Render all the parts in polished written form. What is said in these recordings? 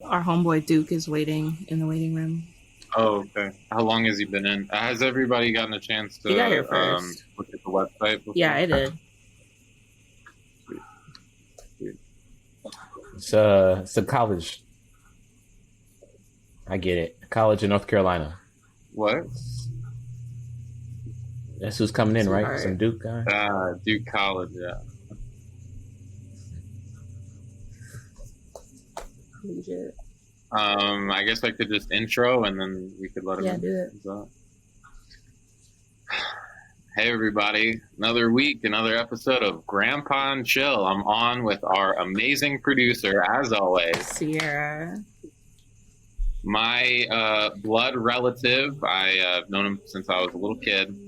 Our homeboy Duke is waiting in the waiting room. Oh, okay. How long has he been in? Has everybody gotten a chance He got here to first. look at the website Yeah, before? I did. Sweet, sweet. It's a college. I get it. College in North Carolina. What? That's who's coming in, right? Sweetheart. Some Duke guy. Duke College, yeah. Legit. I guess I could just intro and then we could let him in. Do it. So. Hey everybody, another week, another episode of Grandpa and Chill. I'm on with our amazing producer, as always. Sierra. My blood relative, I've known him since I was a little kid.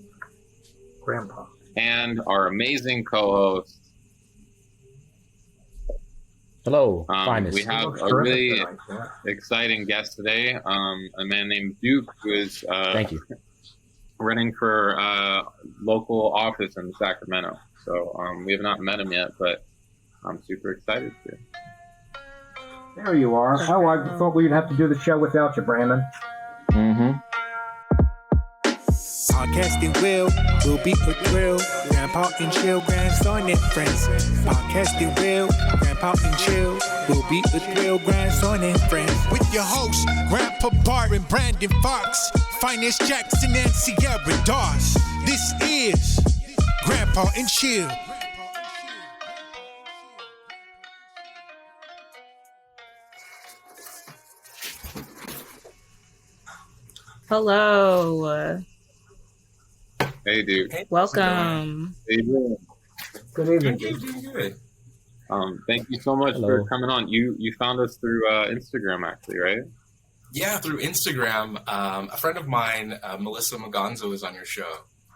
Grandpa. And our amazing co-host. Hello, Phines. We have a really exciting guest today, a man named Duke, who is Thank you. running for local office in Sacramento. So we have not met him yet, but I'm super excited to. There you are. Oh, I thought we'd have to do the show without you, Brandon. Mm-hmm. Podcasting will be a thrill. Grandpa and Chill, grandson and friends. Podcasting Grandpa and Chill will be a thrill, grandson and friends. With your hosts, Grandpa Barton, Brandon Fox, Finest Jackson, and Sierra Dawes. This is Grandpa and Chill. Hello. Hey, Duke. Welcome. How you doing? Good evening. Good. Thank you so much for coming on. You found us through Instagram, actually, right? Yeah, through Instagram. A friend of mine, Melissa Magonzo, is on your show.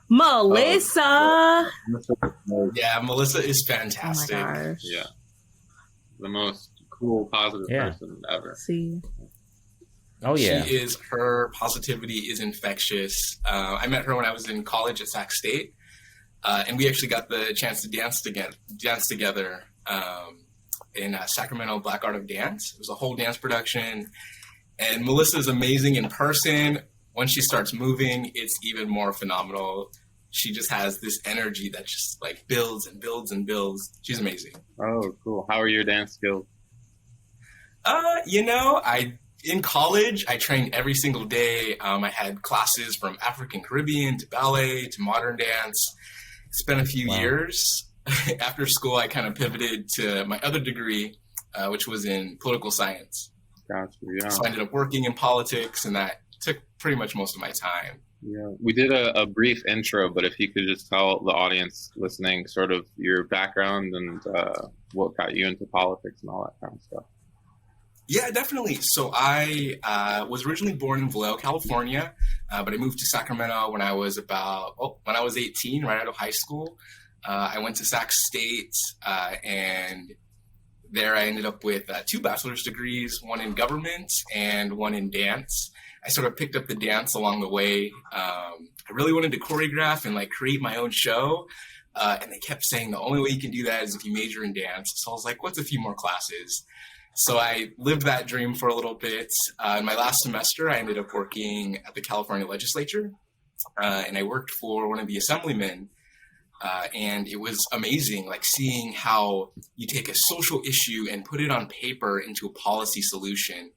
Melissa. Yeah, Melissa is fantastic. Oh my gosh. Yeah. The most cool, positive person ever. See. Oh, yeah. Her positivity is infectious. I met her when I was in college at Sac State, and we actually got the chance to dance together in Sacramento Black Art of Dance. It was a whole dance production, and Melissa is amazing in person. Once she starts moving, it's even more phenomenal. She just has this energy that just like builds and builds and builds. She's amazing. Oh, cool. How are your dance skills? In college, I trained every single day. I had classes from African Caribbean to ballet to modern dance. It's been a few years. After school, I kind of pivoted to my other degree, which was in political science. Gotcha, yeah. So I ended up working in politics, and that took pretty much most of my time. Yeah, we did a brief intro, but if you could just tell the audience listening sort of your background and what got you into politics and all that kind of stuff. Yeah, definitely. So I was originally born in Vallejo, California, but I moved to Sacramento when I was 18, right out of high school. I went to Sac State, and there I ended up with 2 bachelor's degrees, one in government and one in dance. I sort of picked up the dance along the way. I really wanted to choreograph and create my own show. And they kept saying the only way you can do that is if you major in dance. So I was like, what's a few more classes? So I lived that dream for a little bit. In my last semester, I ended up working at the California legislature, and I worked for one of the assemblymen. And it was amazing, seeing how you take a social issue and put it on paper into a policy solution.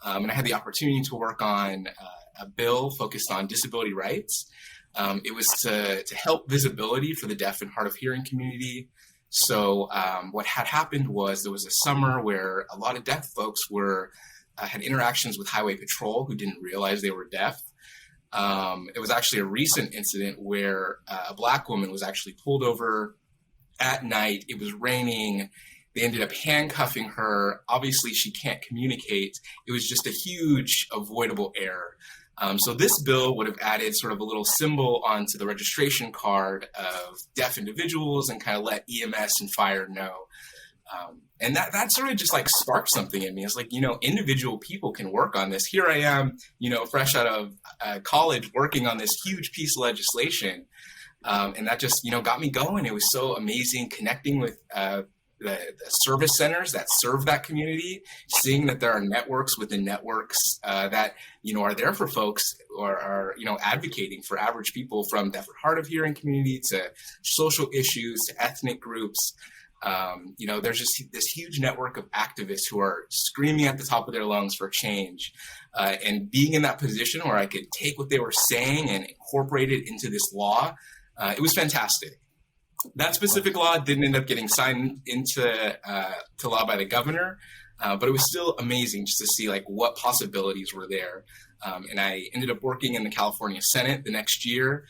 And I had the opportunity to work on a bill focused on disability rights. It was to help visibility for the deaf and hard of hearing community. So what had happened was there was a summer where a lot of deaf folks had interactions with highway patrol who didn't realize they were deaf. It was actually a recent incident where a Black woman was actually pulled over at night. It was raining. They ended up handcuffing her. Obviously, she can't communicate. It was just a huge avoidable error. So this bill would have added sort of a little symbol onto the registration card of deaf individuals and kind of let EMS and fire know. And that sort of just sparked something in me. It's individual people can work on this. Here I am, fresh out of college working on this huge piece of legislation. And that just, got me going. It was so amazing connecting with the service centers that serve that community, seeing that there are networks within networks that, are there for folks or are, advocating for average people, from deaf or hard of hearing community to social issues to ethnic groups. There's just this huge network of activists who are screaming at the top of their lungs for change. And being in that position where I could take what they were saying and incorporate it into this law, it was fantastic. That specific law didn't end up getting signed into to law by the governor, but it was still amazing just to see like what possibilities were there. And I ended up working in the California Senate the next year,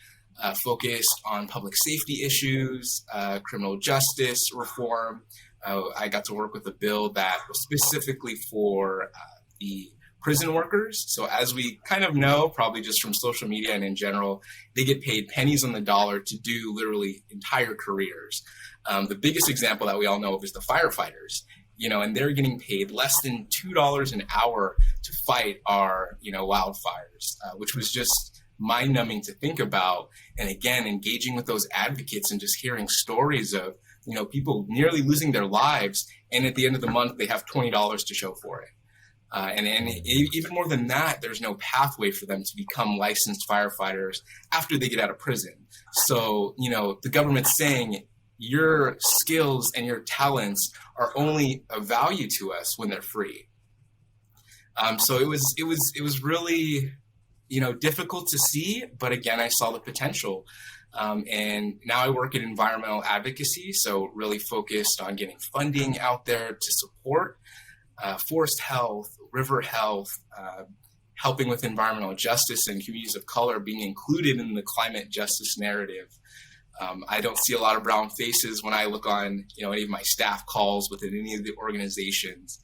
focused on public safety issues, criminal justice reform. I got to work with a bill that was specifically for the prison workers. So as we kind of know, probably just from social media and in general, they get paid pennies on the dollar to do literally entire careers. The biggest example that we all know of is the firefighters, and they're getting paid less than $2 an hour to fight our, wildfires, which was just mind-numbing to think about. And again, engaging with those advocates and just hearing stories of, people nearly losing their lives. And at the end of the month, they have $20 to show for it. And even more than that, there's no pathway for them to become licensed firefighters after they get out of prison. So, the government's saying your skills and your talents are only of value to us when they're free. So it was really, difficult to see, but again, I saw the potential. And now I work in environmental advocacy, so really focused on getting funding out there to support forest health, river health, helping with environmental justice and communities of color being included in the climate justice narrative. I don't see a lot of brown faces when I look on, any of my staff calls within any of the organizations.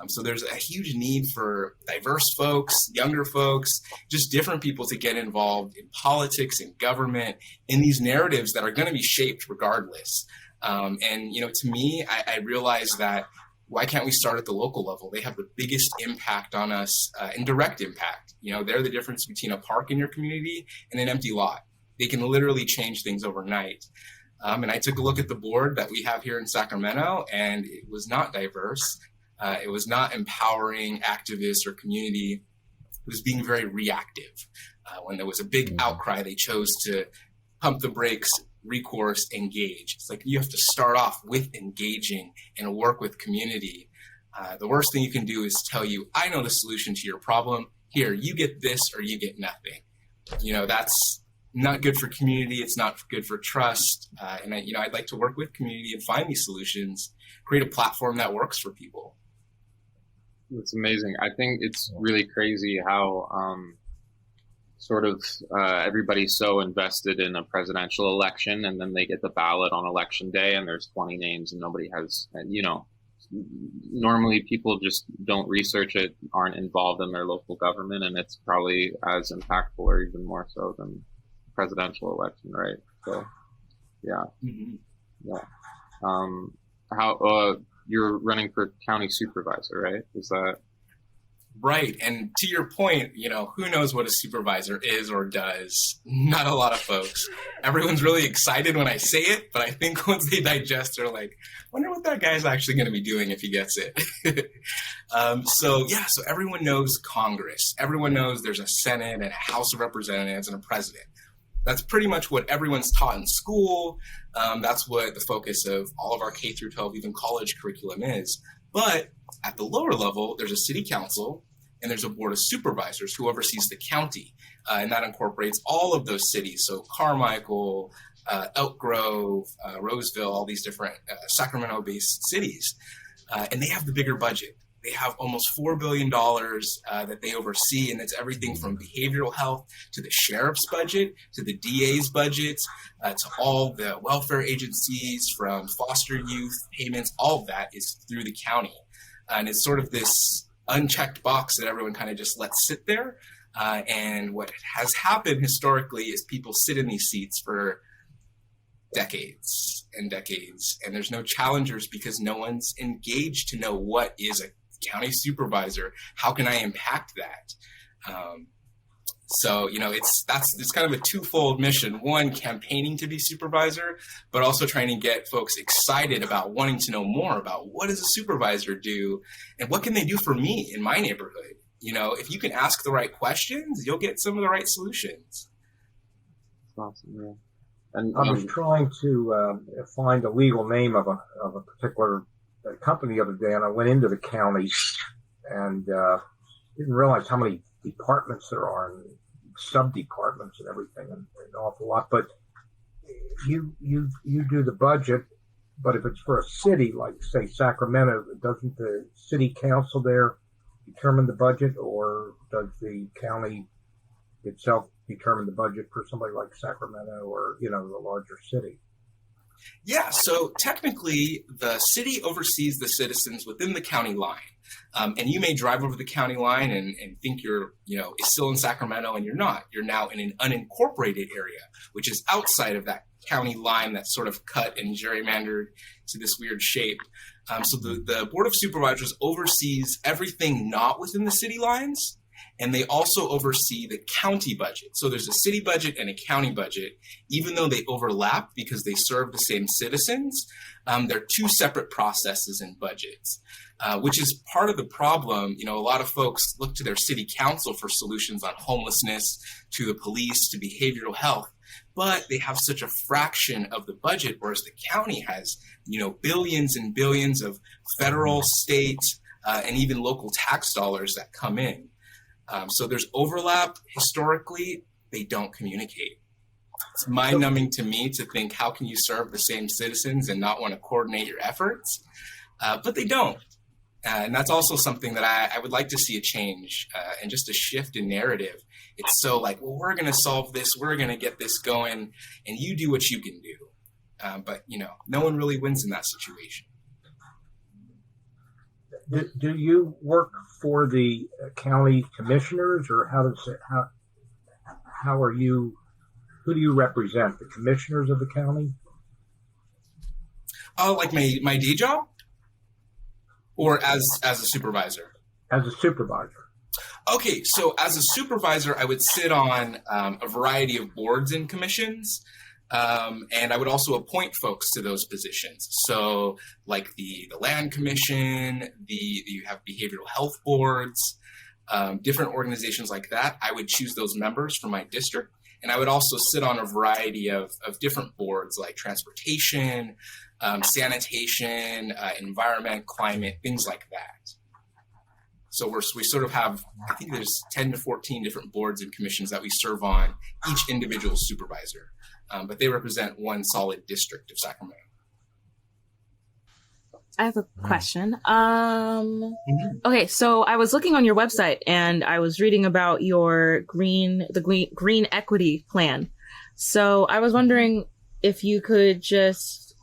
So there's a huge need for diverse folks, younger folks, just different people to get involved in politics and government, in these narratives that are going to be shaped regardless. To me, I realize that why can't we start at the local level? They have the biggest impact on us, and direct impact. They're the difference between a park in your community and an empty lot. They can literally change things overnight. And I took a look at the board that we have here in Sacramento, and it was not diverse. It was not empowering activists or community. It was being very reactive. When there was a big outcry, they chose to pump the brakes, recourse, engage. It's like you have to start off with engaging and work with community. The worst thing you can do is tell you, I know the solution to your problem. Here, you get this or you get nothing. That's not good for community. It's not good for trust. And I'd like to work with community and find these solutions, create a platform that works for people. It's amazing. I think it's really crazy how everybody's so invested in a presidential election, and then they get the ballot on election day and there's 20 names and nobody has, normally people just don't research it, aren't involved in their local government, and it's probably as impactful or even more so than the presidential election, right? So, yeah. Mm-hmm. Yeah. How you're running for county supervisor, right? Is that right? And to your point, who knows what a supervisor is or does? Not a lot of folks. Everyone's really excited when I say it, but I think once they digest, they're like, wonder what that guy's actually going to be doing if he gets it. So everyone knows Congress. Everyone knows there's a Senate and a House of Representatives and a president. That's pretty much what everyone's taught in school. That's what the focus of all of our K through 12, even college curriculum is. But at the lower level, there's a city council and there's a board of supervisors who oversees the county. And that incorporates all of those cities. So Carmichael, Elk Grove, Roseville, all these different Sacramento-based cities. And they have the bigger budget. They have almost $4 billion that they oversee, and it's everything from behavioral health to the sheriff's budget, to the DA's budgets, to all the welfare agencies, from foster youth payments. All of that is through the county. And it's sort of this unchecked box that everyone kind of just lets sit there. And what has happened historically is people sit in these seats for decades and decades, and there's no challengers because no one's engaged to know what is a county supervisor. How can I impact that? So, it's kind of a twofold mission. One, campaigning to be supervisor, but also trying to get folks excited about wanting to know more about what does a supervisor do and what can they do for me in my neighborhood. If you can ask the right questions, you'll get some of the right solutions. Awesome, yeah. And I was trying to find the legal name of a particular company the other day, and I went into the county and didn't realize how many departments there are and sub-departments and everything, and an awful lot. But you do the budget, but if it's for a city like, say, Sacramento, doesn't the city council there determine the budget, or does the county itself determine the budget for somebody like Sacramento or, the larger city? Yeah, so technically the city oversees the citizens within the county line. And you may drive over the county line and think you're, still in Sacramento, and you're not. You're now in an unincorporated area, which is outside of that county line that's sort of cut and gerrymandered to this weird shape. So the Board of Supervisors oversees everything not within the city lines, and they also oversee the county budget. So there's a city budget and a county budget, even though they overlap because they serve the same citizens. They're two separate processes and budgets, which is part of the problem. A lot of folks look to their city council for solutions on homelessness, to the police, to behavioral health, but they have such a fraction of the budget, whereas the county has, billions and billions of federal, state, and even local tax dollars that come in. So there's overlap. Historically, they don't communicate. It's mind-numbing to me to think, how can you serve the same citizens and not want to coordinate your efforts? But they don't. And that's also something that I would like to see a change and just a shift in narrative. It's so like, well, we're going to solve this, we're going to get this going, and you do what you can do. But, no one really wins in that situation. Do you work for the county commissioners, or how are you? Who do you represent? The commissioners of the county? Oh, like my day job, or as a supervisor? As a supervisor. Okay, so as a supervisor, I would sit on a variety of boards and commissions. And I would also appoint folks to those positions. So like the land commission, you have behavioral health boards, different organizations like that. I would choose those members from my district. And I would also sit on a variety of different boards like transportation, sanitation, environment, climate, things like that. So we sort of have, I think there's 10 to 14 different boards and commissions that we serve on, each individual supervisor. But they represent one solid district of Sacramento. I have a question. Okay, so I was looking on your website and I was reading about your green equity plan. So I was wondering if you could just,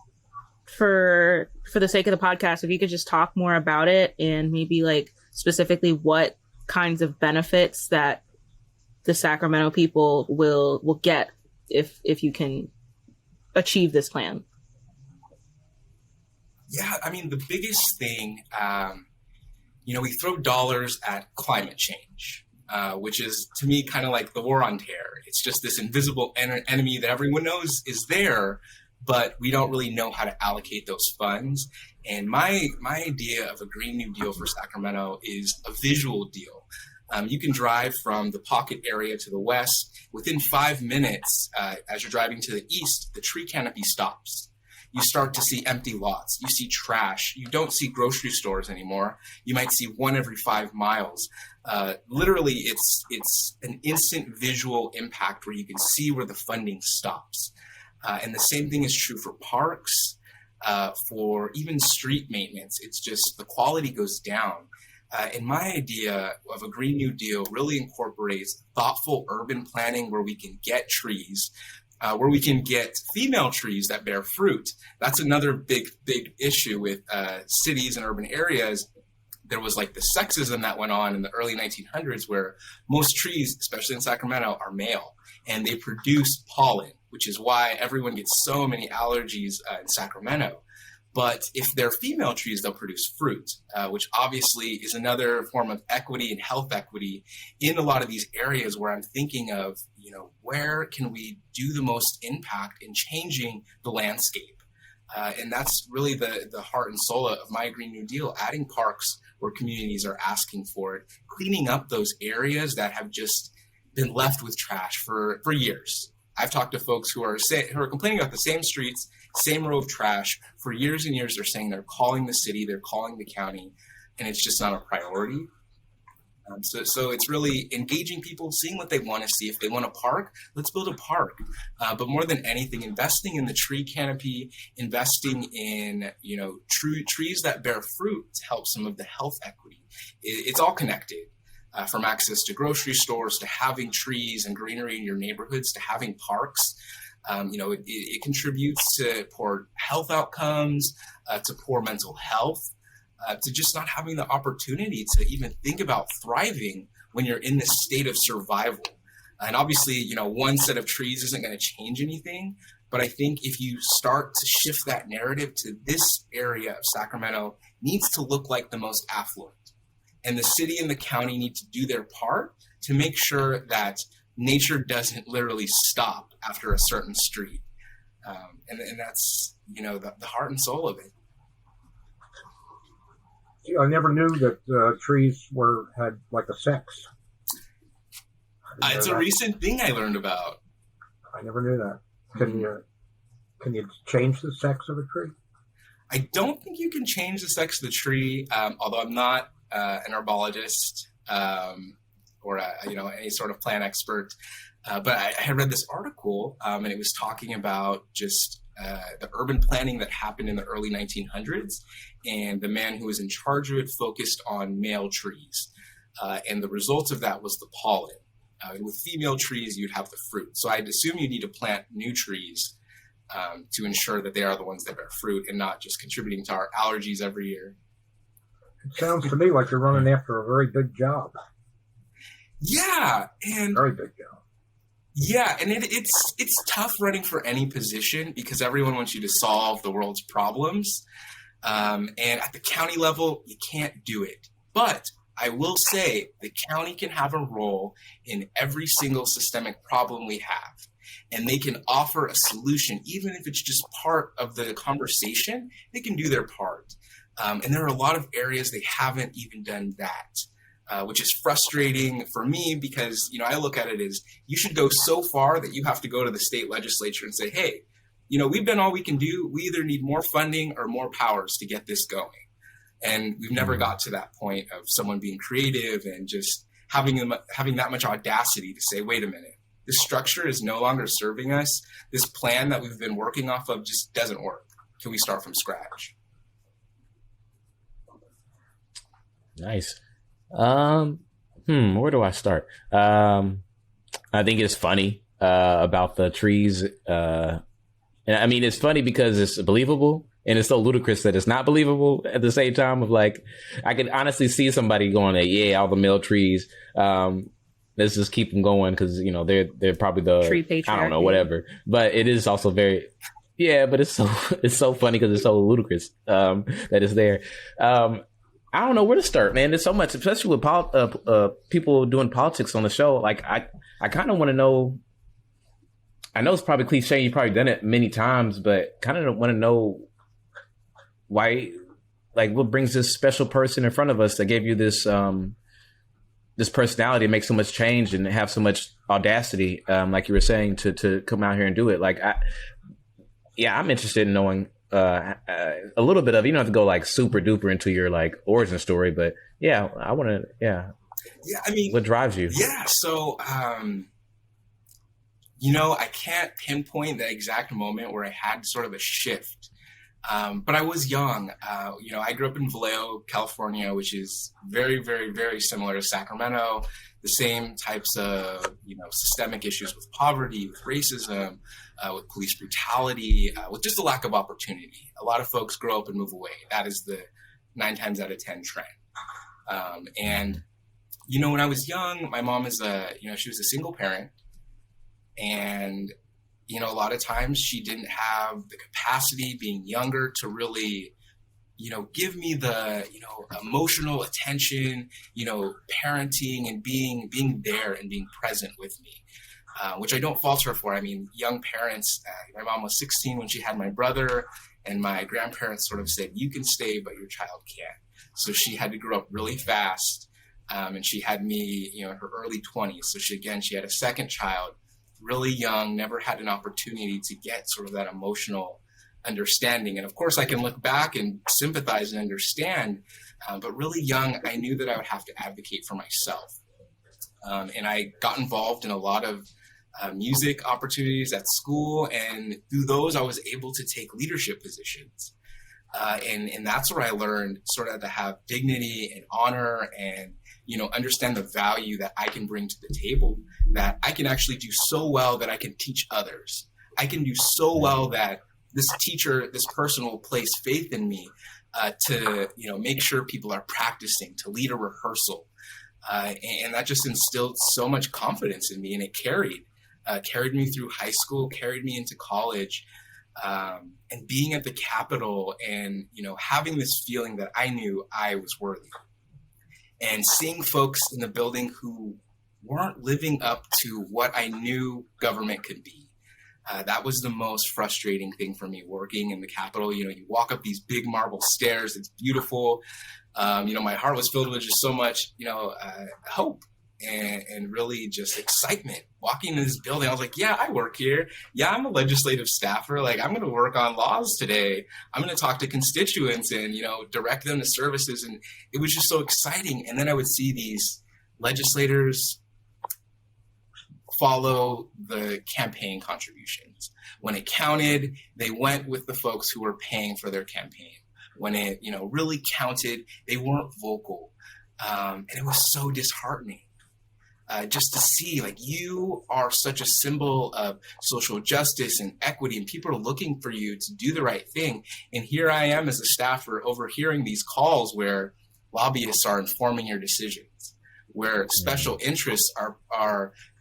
for the sake of the podcast, if you could just talk more about it and maybe like specifically what kinds of benefits that the Sacramento people will get if you can achieve this plan. Yeah, I mean, the biggest thing, we throw dollars at climate change, which is, to me, kind of like the war on terror. It's just this invisible enemy that everyone knows is there, but we don't really know how to allocate those funds. And my idea of a Green New Deal for Sacramento is a visual deal. You can drive from the Pocket area to the west. Within 5 minutes, as you're driving to the east, the tree canopy stops. You start to see empty lots. You see trash. You don't see grocery stores anymore. You might see one every 5 miles. Literally, it's an instant visual impact where you can see where the funding stops. And the same thing is true for parks, for even street maintenance. It's just the quality goes down. And my idea of a Green New Deal really incorporates thoughtful urban planning where we can get trees, where we can get female trees that bear fruit. That's another big issue with cities and urban areas. There was like the sexism that went on in the early 1900s where most trees, especially in Sacramento, are male and they produce pollen, which is why everyone gets so many allergies in Sacramento. But if they're female trees, they'll produce fruit, which obviously is another form of equity and health equity in a lot of these areas where I'm thinking of, where can we do the most impact in changing the landscape? And that's really the heart and soul of my Green New Deal, adding parks where communities are asking for it, cleaning up those areas that have just been left with trash for years. I've talked to folks who are complaining about the same streets, same row of trash for years and years. They're saying they're calling the city, they're calling the county, and it's just not a priority. So it's really engaging people, seeing what they want to see. If they want a park, let's build a park. But more than anything, investing in the tree canopy, investing in trees that bear fruit to help some of the health equity. It's all connected. From access to grocery stores, to having trees and greenery in your neighborhoods, to having parks. It contributes to poor health outcomes, to poor mental health, to just not having the opportunity to even think about thriving when you're in this state of survival. And obviously, one set of trees isn't going to change anything. But I think if you start to shift that narrative to this area of Sacramento needs to look like the most affluent. And the city and the county need to do their part to make sure that nature doesn't literally stop after a certain street. And that's, the heart and soul of it. I never knew that trees had like a sex. It's a recent thing I learned about. I never knew that. Can you change the sex of a tree? I don't think you can change the sex of the tree, although I'm not an herbologist or any sort of plant expert. But I had read this article, and it was talking about just the urban planning that happened in the early 1900s, and the man who was in charge of it focused on male trees. And the result of that was the pollen. With female trees, you'd have the fruit. So I'd assume you need to plant new trees to ensure that they are the ones that bear fruit and not just contributing to our allergies every year. It sounds to me like you're running after a very big job. Yeah, and very big job. Yeah, and it's tough running for any position because everyone wants you to solve the world's problems. And at the county level, you can't do it. But I will say the county can have a role in every single systemic problem we have. And they can offer a solution, even if it's just part of the conversation, they can do their part. And there are a lot of areas they haven't even done that, which is frustrating for me because, I look at it as you should go so far that you have to go to the state legislature and say, hey, we've done all we can do. We either need more funding or more powers to get this going. And we've never got to that point of someone being creative and just having that much audacity to say, wait a minute, this structure is no longer serving us. This plan that we've been working off of just doesn't work. Can we start from scratch? Nice. Where do I start? I think it's funny about the trees. And I mean, it's funny because it's believable. And it's so ludicrous that it's not believable at the same time of like, I could honestly see somebody going, all the male trees. Let's just keep them going because, they're probably the tree patriarchy. I don't know, whatever. But it is also very, but it's so funny because it's so ludicrous that it's there. I don't know where to start, man. There's so much, especially with people doing politics on the show. Like, I kind of want to know. I know it's probably cliche. You've probably done it many times, but kind of want to know why, like, what brings this special person in front of us that gave you this this personality to make so much change and have so much audacity, like you were saying, to come out here and do it. Like, I'm interested in knowing a little bit of. You don't have to go like super duper into your like origin story, but I want to. Yeah, I mean, what drives you? Yeah, so I can't pinpoint the exact moment where I had sort of a shift. But I was young. I grew up in Vallejo, California, which is very, very, very similar to Sacramento. The same types of, systemic issues with poverty, with racism, with police brutality, with just a lack of opportunity. A lot of folks grow up and move away. That is the 9 times out of 10 trend. And when I was young, my mom is she was a single parent. And, a lot of times she didn't have the capacity being younger to really give me the, emotional attention, parenting and being there and being present with me, which I don't falter for. I mean, young parents, my mom was 16 when she had my brother, and my grandparents sort of said, you can stay, but your child can't. So she had to grow up really fast. And she had me, in her early 20s. So she had a second child, really young, never had an opportunity to get sort of that emotional understanding. And of course I can look back and sympathize and understand, but really young, I knew that I would have to advocate for myself. And I got involved in a lot of music opportunities at school. And through those, I was able to take leadership positions. And that's where I learned sort of to have dignity and honor and, understand the value that I can bring to the table, that I can actually do so well that I can teach others. I can do so well that this teacher, this person will place faith in me to, make sure people are practicing, to lead a rehearsal. And that just instilled so much confidence in me, and it carried me through high school, carried me into college. And being at the Capitol and, having this feeling that I knew I was worthy, and seeing folks in the building who weren't living up to what I knew government could be. That was the most frustrating thing for me working in the Capitol. You walk up these big marble stairs. It's beautiful. My heart was filled with just so much, hope and really just excitement. Walking into this building, I was like, yeah, I work here. Yeah, I'm a legislative staffer. Like, I'm going to work on laws today. I'm going to talk to constituents and, direct them to services. And it was just so exciting. And then I would see these legislators follow the campaign contributions. When it counted, they went with the folks who were paying for their campaign. When it, really counted, they weren't vocal. And it was so disheartening. Just to see, like, you are such a symbol of social justice and equity, and people are looking for you to do the right thing. And here I am as a staffer overhearing these calls where lobbyists are informing your decisions, where special interests are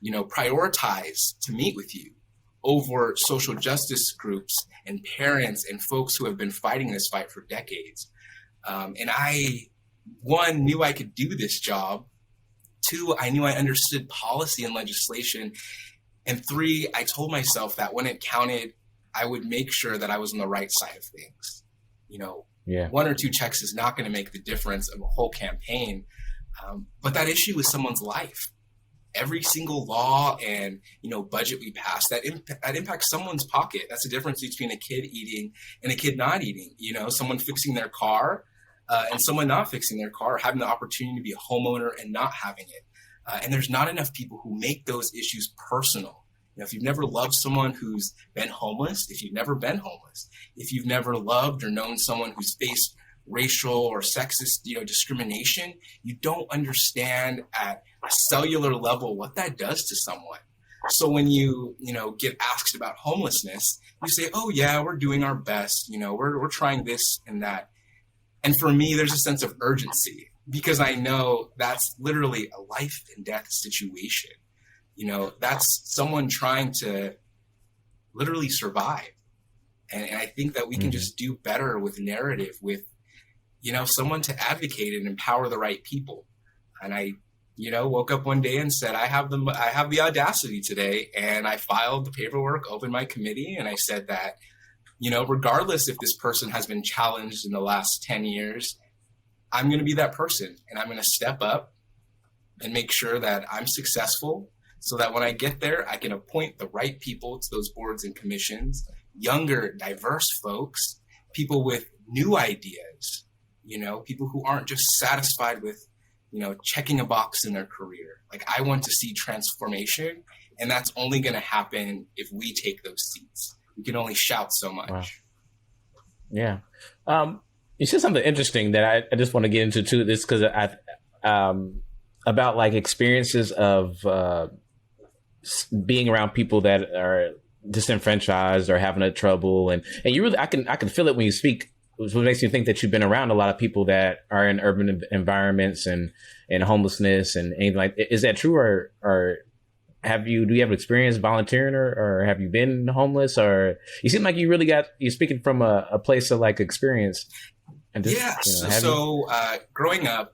prioritized to meet with you over social justice groups and parents and folks who have been fighting this fight for decades. And I, one, knew I could do this job. Two, I knew I understood policy and legislation. And three, I told myself that when it counted, I would make sure that I was on the right side of things. One or two checks is not going to make the difference of a whole campaign. But that issue is someone's life. Every single law and, budget we pass, that impacts someone's pocket. That's the difference between a kid eating and a kid not eating. Someone fixing their car and someone not fixing their car, having the opportunity to be a homeowner and not having it. And there's not enough people who make those issues personal. If you've never loved someone who's been homeless, if you've never been homeless, if you've never loved or known someone who's faced racial or sexist, discrimination, you don't understand at a cellular level what that does to someone. So when you get asked about homelessness, you say, oh yeah, we're doing our best. We're trying this and that. And for me, there's a sense of urgency because I know that's literally a life and death situation. That's someone trying to literally survive. And I think that we can just do better with narrative, with, someone to advocate and empower the right people. And I, woke up one day and said, I have the audacity today. And I filed the paperwork, opened my committee, and I said that, regardless if this person has been challenged in the last 10 years, I'm going to be that person. And I'm going to step up and make sure that I'm successful so that when I get there, I can appoint the right people to those boards and commissions, younger, diverse folks, people with new ideas, people who aren't just satisfied with, checking a box in their career. Like, I want to see transformation, and that's only going to happen if we take those seats. We can only shout so much. Wow. Yeah. You said something interesting that I just want to get into too. This because about like experiences of being around people that are disenfranchised or having trouble, and you really I can feel it when you speak. What makes me think that you've been around a lot of people that are in urban environments and homelessness and anything like. Is that true, or do you have experience volunteering or have you been homeless? Or you seem like you're speaking from a place of like experience And just, Yeah. have you? So growing up,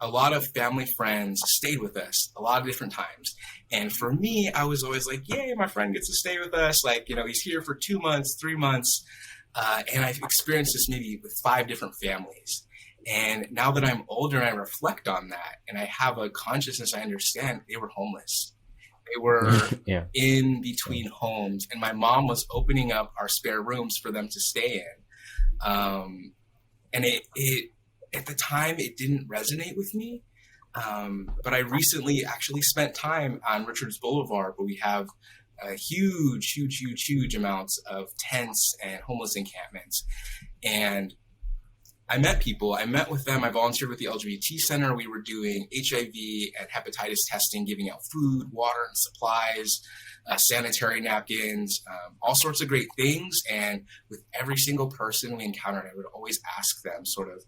a lot of family friends stayed with us a lot of different times. And for me, I was always like, yay, my friend gets to stay with us. Like, he's here for 2 months, 3 months. And I've experienced this maybe with 5 different families. And now that I'm older and I reflect on that and I have a consciousness, I understand they were homeless. They were in between homes. And my mom was opening up our spare rooms for them to stay in. And it at the time, it didn't resonate with me. But I recently actually spent time on Richards Boulevard, where we have huge amounts of tents and homeless encampments. And I met people. I met with them. I volunteered with the LGBT Center. We were doing HIV and hepatitis testing, giving out food, water, and supplies, sanitary napkins, all sorts of great things. And with every single person we encountered, I would always ask them sort of,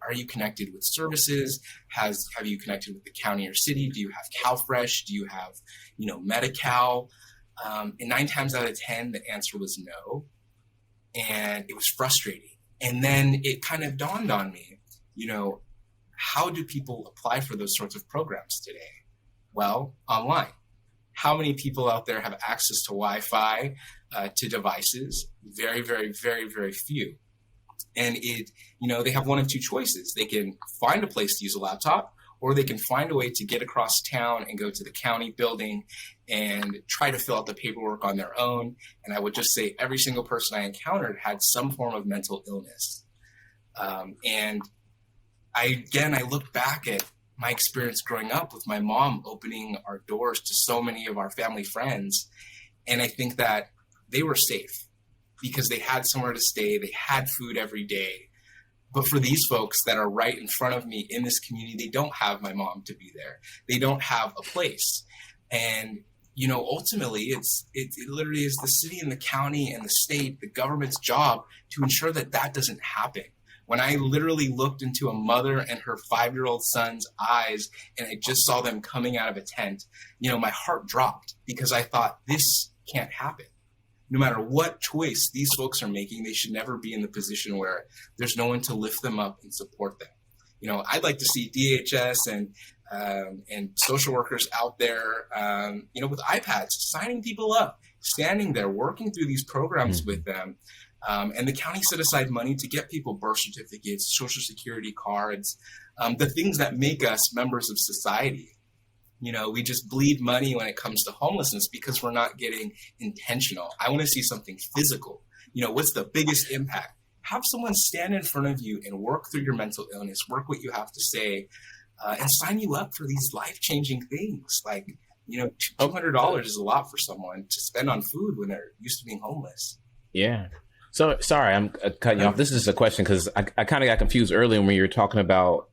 are you connected with services? Have you connected with the county or city? Do you have CalFresh? Do you have, Medi-Cal? And 9 times out of 10, the answer was no. And it was frustrating. And then it kind of dawned on me, how do people apply for those sorts of programs today? Well, online. How many people out there have access to Wi-Fi, to devices? Very, very, very, very few. And they have one of 2 choices. They can find a place to use a laptop, or they can find a way to get across town and go to the county building and try to fill out the paperwork on their own. And I would just say every single person I encountered had some form of mental illness. And I look back at my experience growing up with my mom opening our doors to so many of our family friends. And I think that they were safe because they had somewhere to stay. They had food every day. But for these folks that are right in front of me in this community, they don't have my mom to be there. They don't have a place. And, ultimately, it literally is the city and the county and the state, the government's job to ensure that that doesn't happen. When I literally looked into a mother and her 5-year-old son's eyes and I just saw them coming out of a tent, my heart dropped because I thought this can't happen. No matter what choice these folks are making, they should never be in the position where there's no one to lift them up and support them. I'd like to see DHS and social workers out there, with iPads, signing people up, standing there, working through these programs with them. And the county set aside money to get people birth certificates, social security cards, the things that make us members of society. We just bleed money when it comes to homelessness because we're not getting intentional. I want to see something physical. What's the biggest impact? Have someone stand in front of you and work through your mental illness, work what you have to say, and sign you up for these life-changing things. Like, $200 is a lot for someone to spend on food when they're used to being homeless. Yeah. So, sorry, I'm cutting you off. This is a question because I kind of got confused earlier when you were talking about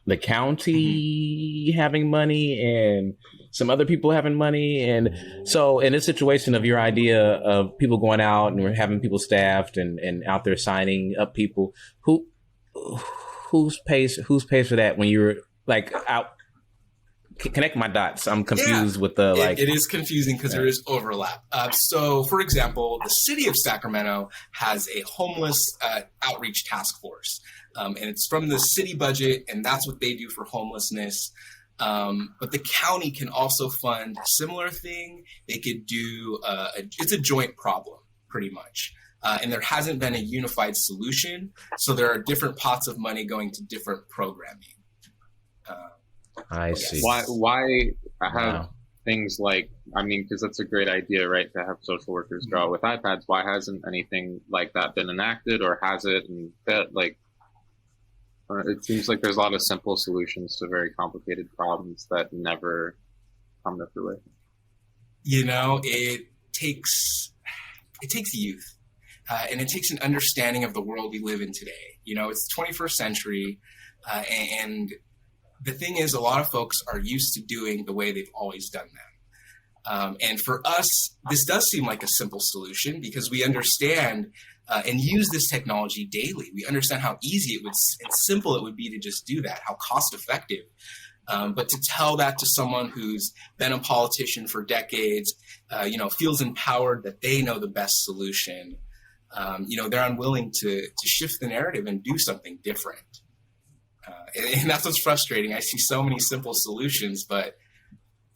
the county having money and some other people having money. And so in this situation of your idea of people going out and we're having people staffed and out there signing up people, who pays for that when you're like out? Connect my dots. I'm confused with the It is confusing because there is overlap. So, for example, the city of Sacramento has a homeless outreach task force, and it's from the city budget, and that's what they do for homelessness. But the county can also fund a similar thing. They could do it's a joint problem, pretty much. And there hasn't been a unified solution. So there are different pots of money going to different programming. I see. Why have things like, because that's a great idea, right? To have social workers go out with iPads. Why hasn't anything like that been enacted, or has it? And that, it seems like there's a lot of simple solutions to very complicated problems that never come to fruition. It takes youth, and it takes an understanding of the world we live in today. It's the 21st century, and the thing is, a lot of folks are used to doing the way they've always done them. And for us, this does seem like a simple solution because we understand and use this technology daily. We understand how easy and simple it would be to just do that, how cost effective. But to tell that to someone who's been a politician for decades, feels empowered that they know the best solution, they're unwilling to shift the narrative and do something different. And that's what's frustrating. I see so many simple solutions, but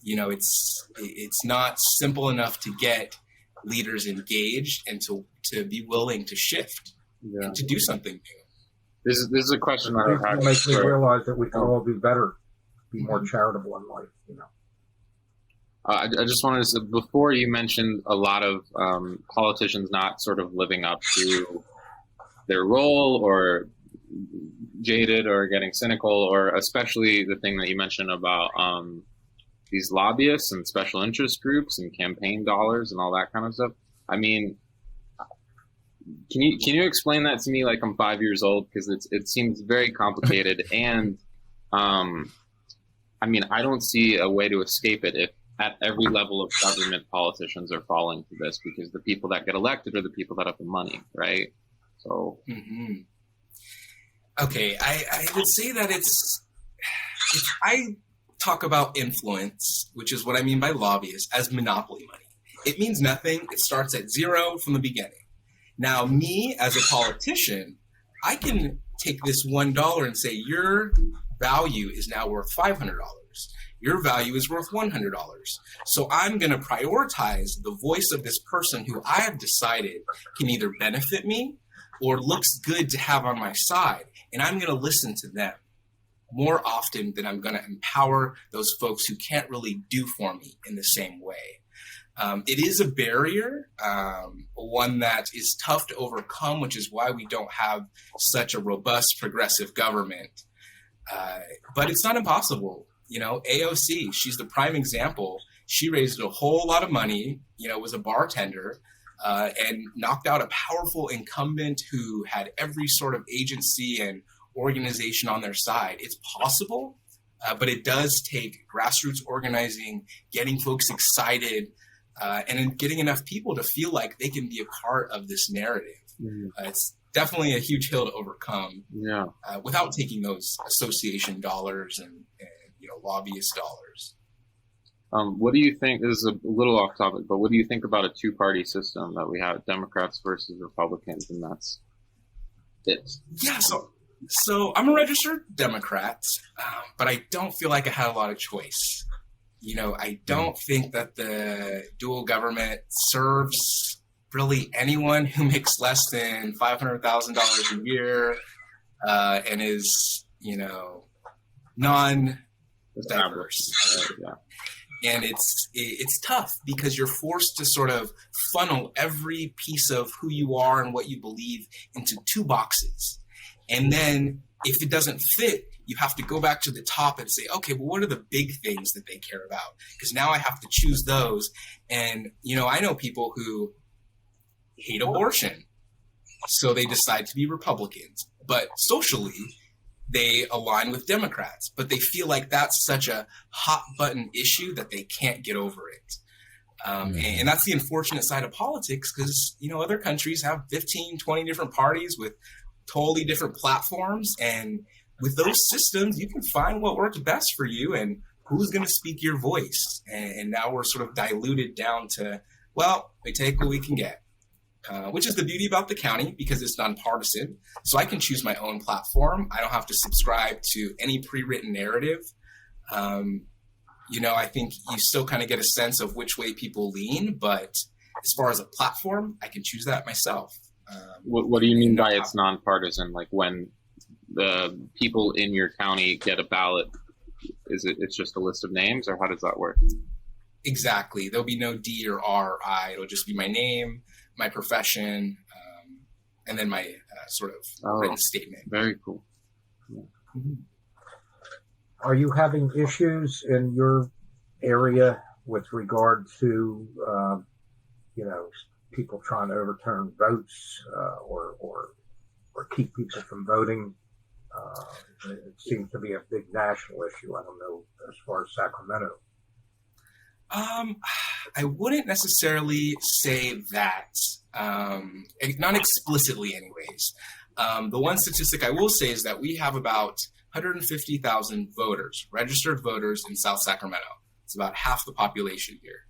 it's not simple enough to get leaders engaged and to be willing to shift and to do something new. This is a question that I've had. It makes me realize that we can all do better, be more charitable in life. I just wanted to say, before you mentioned a lot of politicians not sort of living up to their role, or jaded, or getting cynical, or especially the thing that you mentioned about these lobbyists and special interest groups and campaign dollars and all that kind of stuff. I mean, can you explain that to me? Like, I'm 5 years old, because it seems very complicated, and I mean, I don't see a way to escape it if at every level of government politicians are falling to this, because the people that get elected are the people that have the money, right? So. Mm-hmm. Okay, I would say that if I talk about influence, which is what I mean by lobbyists, as monopoly money. It means nothing. It starts at zero from the beginning. Now, me as a politician, I can take this $1 and say, your value is now worth $500. Your value is worth $100. So I'm going to prioritize the voice of this person who I have decided can either benefit me or looks good to have on my side. And I'm going to listen to them more often than I'm going to empower those folks who can't really do for me in the same way. It is a barrier, one that is tough to overcome, which is why we don't have such a robust progressive government. But it's not impossible. AOC, she's the prime example. She raised a whole lot of money, was a bartender, and knocked out a powerful incumbent who had every sort of agency and organization on their side. It's possible, but it does take grassroots organizing, getting folks excited, and getting enough people to feel like they can be a part of this narrative. It's definitely a huge hill to overcome, without taking those association dollars and lobbyist dollars. What do you think? This is a little off topic, but what do you think about a two-party system that we have, Democrats versus Republicans, and that's it? Yeah, so I'm a registered Democrat, but I don't feel like I had a lot of choice. I don't think that the dual government serves really anyone who makes less than $500,000 a year and is, non-diverse. And it's tough because you're forced to sort of funnel every piece of who you are and what you believe into two boxes. And then if it doesn't fit, you have to go back to the top and say, okay, well, what are the big things that they care about? Because now I have to choose those. And, I know people who hate abortion, so they decide to be Republicans. But socially, they align with Democrats, but they feel like that's such a hot button issue that they can't get over it. And that's the unfortunate side of politics, because, other countries have 15, 20 different parties with totally different platforms. And with those systems, you can find what works best for you and who's going to speak your voice. And now we're sort of diluted down to, well, we take what we can get. Which is the beauty about the county, because it's nonpartisan. So I can choose my own platform. I don't have to subscribe to any pre-written narrative. I think you still kind of get a sense of which way people lean. But as far as a platform, I can choose that myself. What do you mean by it's nonpartisan? Like, when the people in your county get a ballot, it's just a list of names, or how does that work? Exactly. There'll be no D or R or I. It'll just be my name, my profession, and then my sort of written statement. Very cool. Yeah. Are you having issues in your area with regard to, people trying to overturn votes or keep people from voting? It seems to be a big national issue. I don't know as far as Sacramento. I wouldn't necessarily say that, not explicitly anyways. The one statistic I will say is that we have about 150,000 voters, registered voters in South Sacramento. It's about half the population here.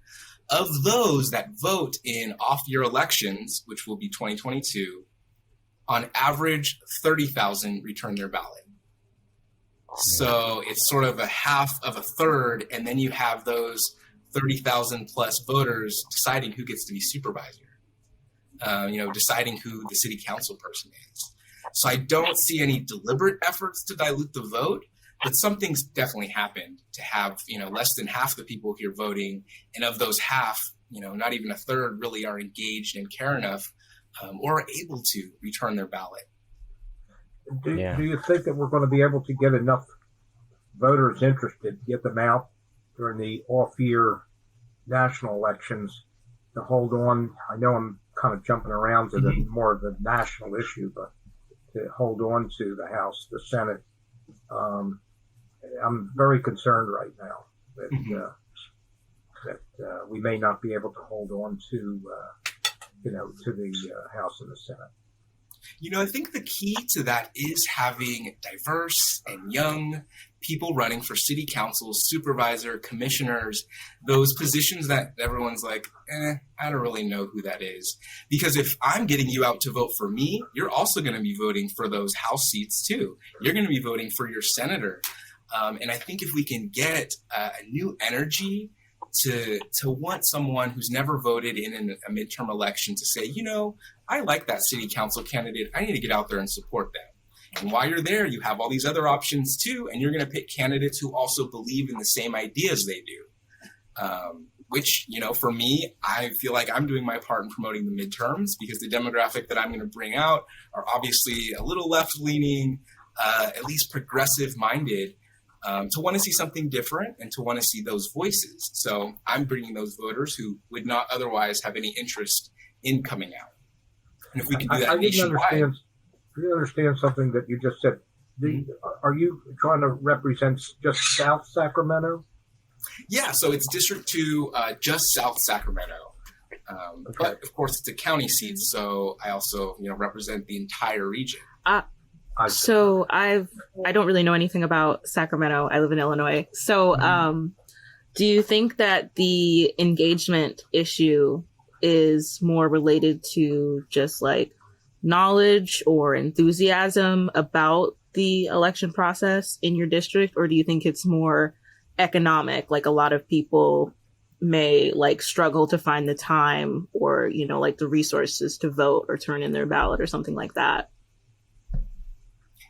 Of those that vote in off-year elections, which will be 2022, on average, 30,000 return their ballot. So it's sort of a half of a third, and then you have those 30,000 plus voters deciding who gets to be supervisor, deciding who the city council person is. So I don't see any deliberate efforts to dilute the vote, but something's definitely happened to have, less than half the people here voting. And of those half, not even a third really are engaged and care enough or are able to return their ballot. Do you think that we're going to be able to get enough voters interested, get them out during the off-year national elections to hold on? I know I'm kind of jumping around to the more of the national issue, but to hold on to the House, the Senate. I'm very concerned right now that we may not be able to hold on to the House and the Senate. I think the key to that is having diverse and young people running for city councils, supervisor, commissioners, those positions that everyone's like, I don't really know who that is. Because if I'm getting you out to vote for me, you're also going to be voting for those House seats too. You're going to be voting for your senator. And I think if we can get a new energy to want someone who's never voted in a midterm election to say, I like that city council candidate. I need to get out there and support them. And while you're there, you have all these other options too, and you're going to pick candidates who also believe in the same ideas they do. Which, for me, I feel like I'm doing my part in promoting the midterms because the demographic that I'm going to bring out are obviously a little left-leaning, at least progressive-minded, to want to see something different and to want to see those voices. So I'm bringing those voters who would not otherwise have any interest in coming out. And if we can do that nationwide. I didn't understand something that you just said. Are you trying to represent just South Sacramento? Yeah, so it's District 2, just South Sacramento. Okay. But of course, it's a county seat, so I also, represent the entire region. So I don't really know anything about Sacramento. I live in Illinois. So do you think that the engagement issue is more related to just like knowledge or enthusiasm about the election process in your district? Or do you think it's more economic? Like a lot of people may like struggle to find the time or, like the resources to vote or turn in their ballot or something like that.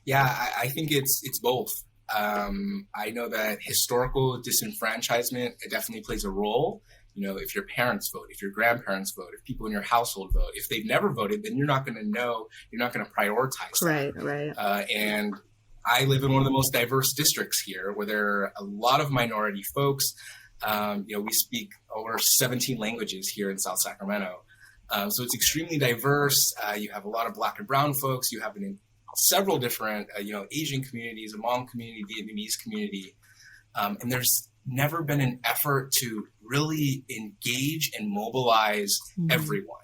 Yeah, I think it's both. I know that historical disenfranchisement definitely plays a role. If your parents vote, if your grandparents vote, if people in your household vote, if they've never voted, then you're not going to know, you're not going to prioritize that. Right. And I live in one of the most diverse districts here where there are a lot of minority folks. We speak over 17 languages here in South Sacramento. So it's extremely diverse. You have a lot of Black and brown folks. You have several different, Asian communities, a Hmong community, Vietnamese community. And there's never been an effort to really engage and mobilize everyone.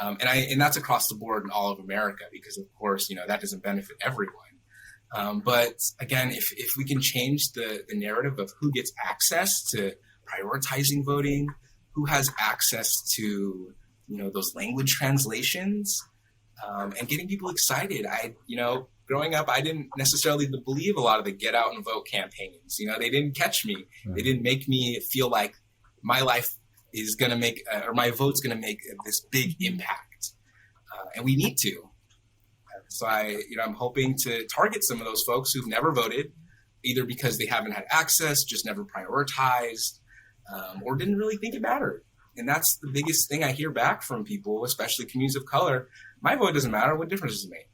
And that's across the board in all of America, because of course, that doesn't benefit everyone. But again, if we can change the narrative of who gets access to prioritizing voting, who has access to, those language translations, and getting people excited. Growing up, I didn't necessarily believe a lot of the get out and vote campaigns. They didn't catch me. They didn't make me feel like my life is going to make, or my vote's going to make this big impact. And we need to. So I'm hoping to target some of those folks who've never voted, either because they haven't had access, just never prioritized, or didn't really think it mattered. And that's the biggest thing I hear back from people, especially communities of color. My vote doesn't matter. What difference does it make?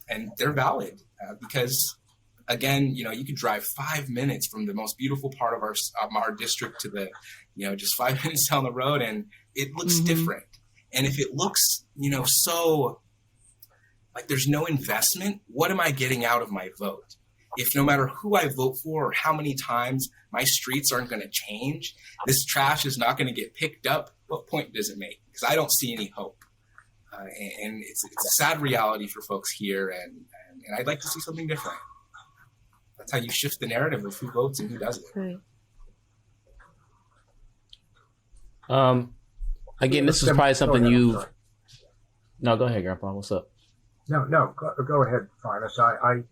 And they're valid because, again, you could drive 5 minutes from the most beautiful part of our district to the, just 5 minutes down the road, and it looks different. And if it looks, so like there's no investment, what am I getting out of my vote? If no matter who I vote for or how many times my streets aren't going to change, this trash is not going to get picked up, what point does it make? Because I don't see any hope. And it's a sad reality for folks here, and I'd like to see something different. That's how you shift the narrative of who votes and who doesn't. Right. Again, this is probably something you. No, go ahead, Grandpa. What's up? No, go ahead, Phines. I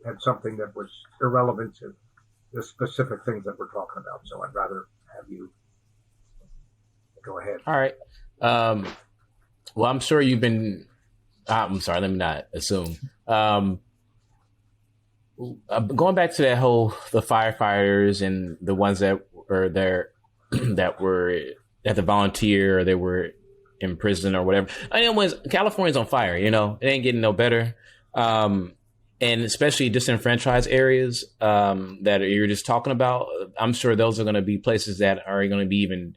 had something that was irrelevant to the specific things that we're talking about, so I'd rather have you go ahead. All right. Well, I'm sure you've been. I'm sorry. Let me not assume. Going back to the firefighters and the ones that were there, that were at the volunteer or they were in prison or whatever. Anyways, California's on fire. You know, it ain't getting no better. And especially disenfranchised areas that you're just talking about. I'm sure those are going to be places that are going to be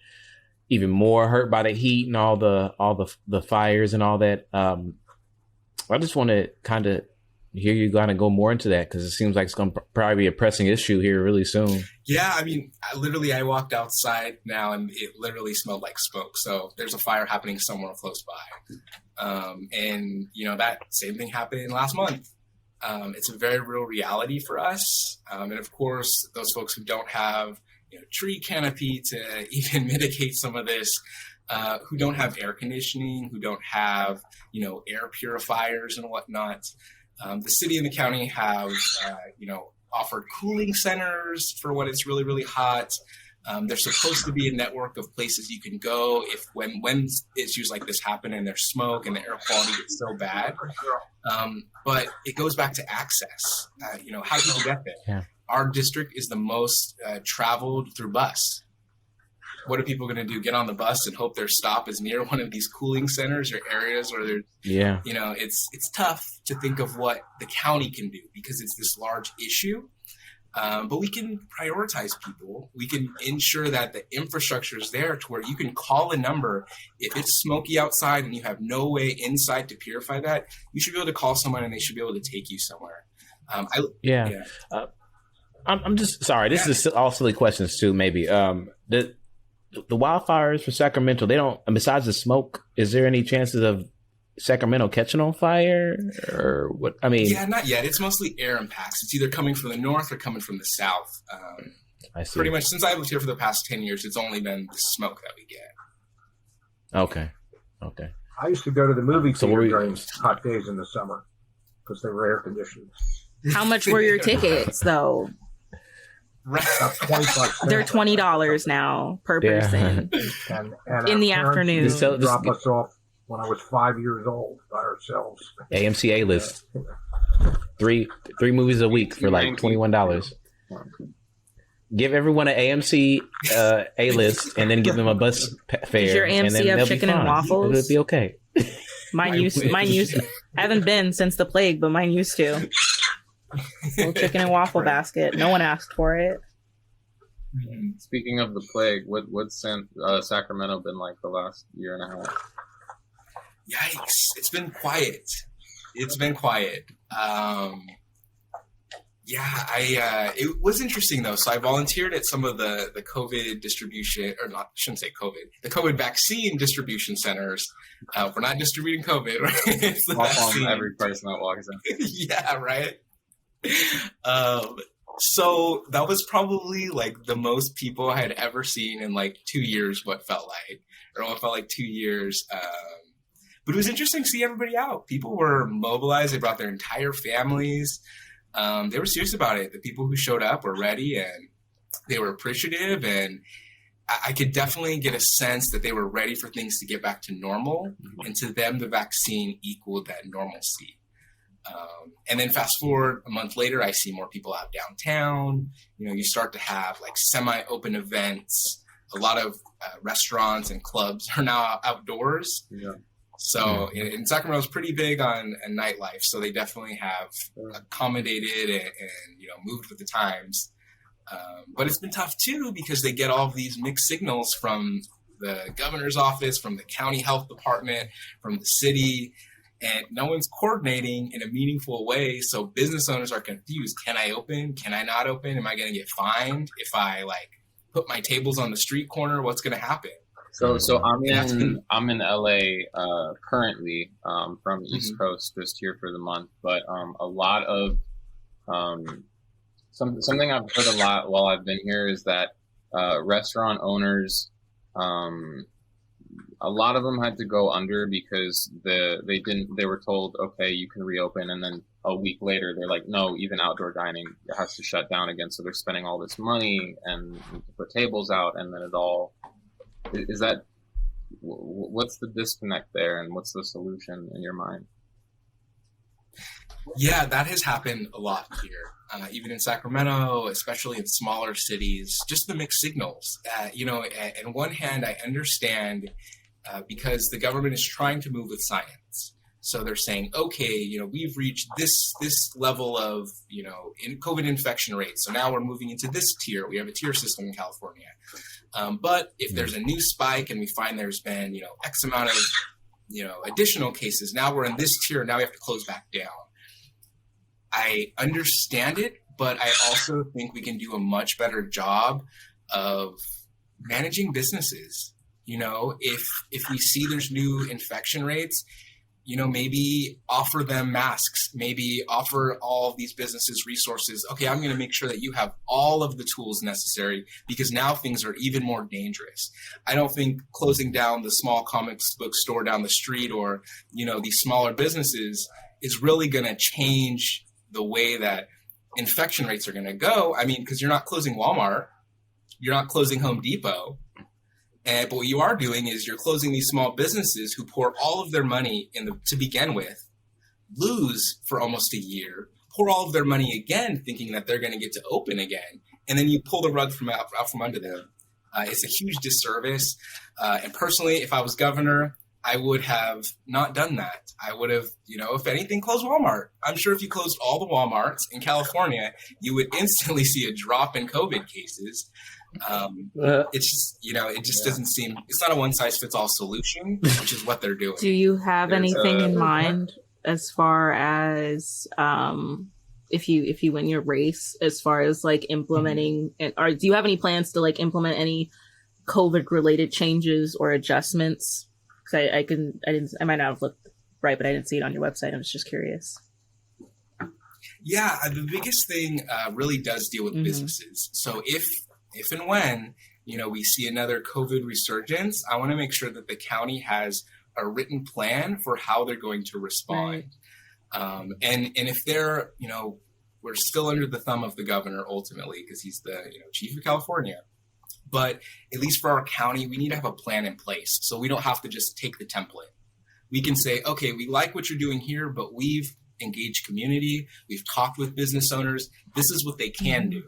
even more hurt by the heat and all the fires and all that. I just want to kind of hear you kind of go more into that, because it seems like it's going to probably be a pressing issue here really soon. Yeah, I mean, I walked outside now and it literally smelled like smoke. So there's a fire happening somewhere close by. And, you know, that same thing happened last month. It's a very real reality for us. And of course, those folks who don't have, you know, tree canopy to even mitigate some of this, who don't have air conditioning, who don't have, you know, air purifiers and whatnot. The city and the county have, you know, offered cooling centers for when it's really, really hot. There's supposed to be a network of places you can go if when issues like this happen and there's smoke and the air quality gets so bad. But it goes back to access. You know, how do people get there? Yeah. Our district is the most traveled through bus. What are people going to do? Get on the bus and hope their stop is near one of these cooling centers or areas where there's, you know, it's tough to think of what the county can do because it's this large issue. But we can prioritize people. We can ensure that the infrastructure is there to where you can call a number. If it's smoky outside and you have no way inside to purify that, you should be able to call someone and they should be able to take you somewhere. I'm just sorry. This is all silly questions too. Maybe the wildfires for Sacramento. They don't. Besides the smoke, is there any chances of Sacramento catching on fire or what? I mean, yeah, not yet. It's mostly air impacts. It's either coming from the north or coming from the south. I see. Pretty much since I've lived here for the past 10 years, it's only been the smoke that we get. Okay. I used to go to the movie theater during hot days in the summer because they were air conditioned. How much were your tickets, though? Right. They're $20 now per person and in the afternoon. Drop us off when I was 5 years old by ourselves. AMC A-list. Three movies a week for like $21. Give everyone an AMC A-list and then give them a bus fare. Does your AMC have chicken and waffles? It'll be okay. Mine used. I haven't been since the plague, but mine used to. Little chicken and waffle basket. No one asked for it. Speaking of the plague, what's Sacramento been like the last year and a half? Yikes! It's been quiet. It was interesting though. So I volunteered at some of the COVID distribution, or not, I shouldn't say COVID, the COVID vaccine distribution centers. We're not distributing COVID, right? It's the vaccine. Every person that walks in. Yeah, right. So that was probably like the most people I had ever seen in like 2 years, what felt like 2 years. But it was interesting to see everybody out. People were mobilized. They brought their entire families. They were serious about it. The people who showed up were ready and they were appreciative. And I could definitely get a sense that they were ready for things to get back to normal. And to them, the vaccine equaled that normalcy. And then fast forward a month later, I see more people out downtown. You know, you start to have like semi-open events. A lot of restaurants and clubs are now outdoors. Yeah. So in Sacramento is pretty big on nightlife. So they definitely have accommodated and you know, moved with the times. But it's been tough too, because they get all of these mixed signals from the governor's office, from the county health department, from the city. And no one's coordinating in a meaningful way. So business owners are confused. Can I open? Can I not open? Am I going to get fined if I like put my tables on the street corner? What's going to happen? So I'm in LA currently from the East Coast, just here for the month. But a lot of something I've heard a lot while I've been here is that restaurant owners A lot of them had to go under because they were told, okay, you can reopen, and then a week later they're like, no, even outdoor dining has to shut down again. So they're spending all this money and to put tables out, and then what's the disconnect there, and what's the solution in your mind? Yeah, that has happened a lot here, even in Sacramento, especially in smaller cities. Just the mixed signals. On one hand, I understand because the government is trying to move with science. So they're saying, okay, we've reached this level of COVID infection rate. So now we're moving into this tier. We have a tier system in California. But if there's a new spike and we find there's been X amount of additional cases, now we're in this tier. Now we have to close back down. I understand it, but I also think we can do a much better job of managing businesses. If we see there's new infection rates, maybe offer them masks, maybe offer all of these businesses resources. Okay, I'm going to make sure that you have all of the tools necessary because now things are even more dangerous. I don't think closing down the small comics book store down the street or, these smaller businesses is really going to change the way that infection rates are going to go. I mean, because you're not closing Walmart, you're not closing Home Depot. But what you are doing is you're closing these small businesses who pour all of their money to begin with, lose for almost a year, pour all of their money again, thinking that they're going to get to open again, and then you pull the rug out from under them. It's a huge disservice. And personally, if I was governor, I would have not done that. I would have, if anything, closed Walmart. I'm sure if you closed all the Walmarts in California, you would instantly see a drop in COVID cases. It's just, it just doesn't seem, it's not a one size fits all solution, which is what they're doing. Do you have anything in mind as far as, if you win your race, as far as like implementing, or do you have any plans to like implement any COVID related changes or adjustments? Because I might not have looked right, but I didn't see it on your website. I was just curious. Yeah, the biggest thing really does deal with businesses. So if and when, we see another COVID resurgence, I want to make sure that the county has a written plan for how they're going to respond. Right. And if they're, we're still under the thumb of the governor ultimately, because he's the chief of California. But at least for our county, we need to have a plan in place. So we don't have to just take the template. We can say, okay, we like what you're doing here, but we've engaged community. We've talked with business owners. This is what they can do.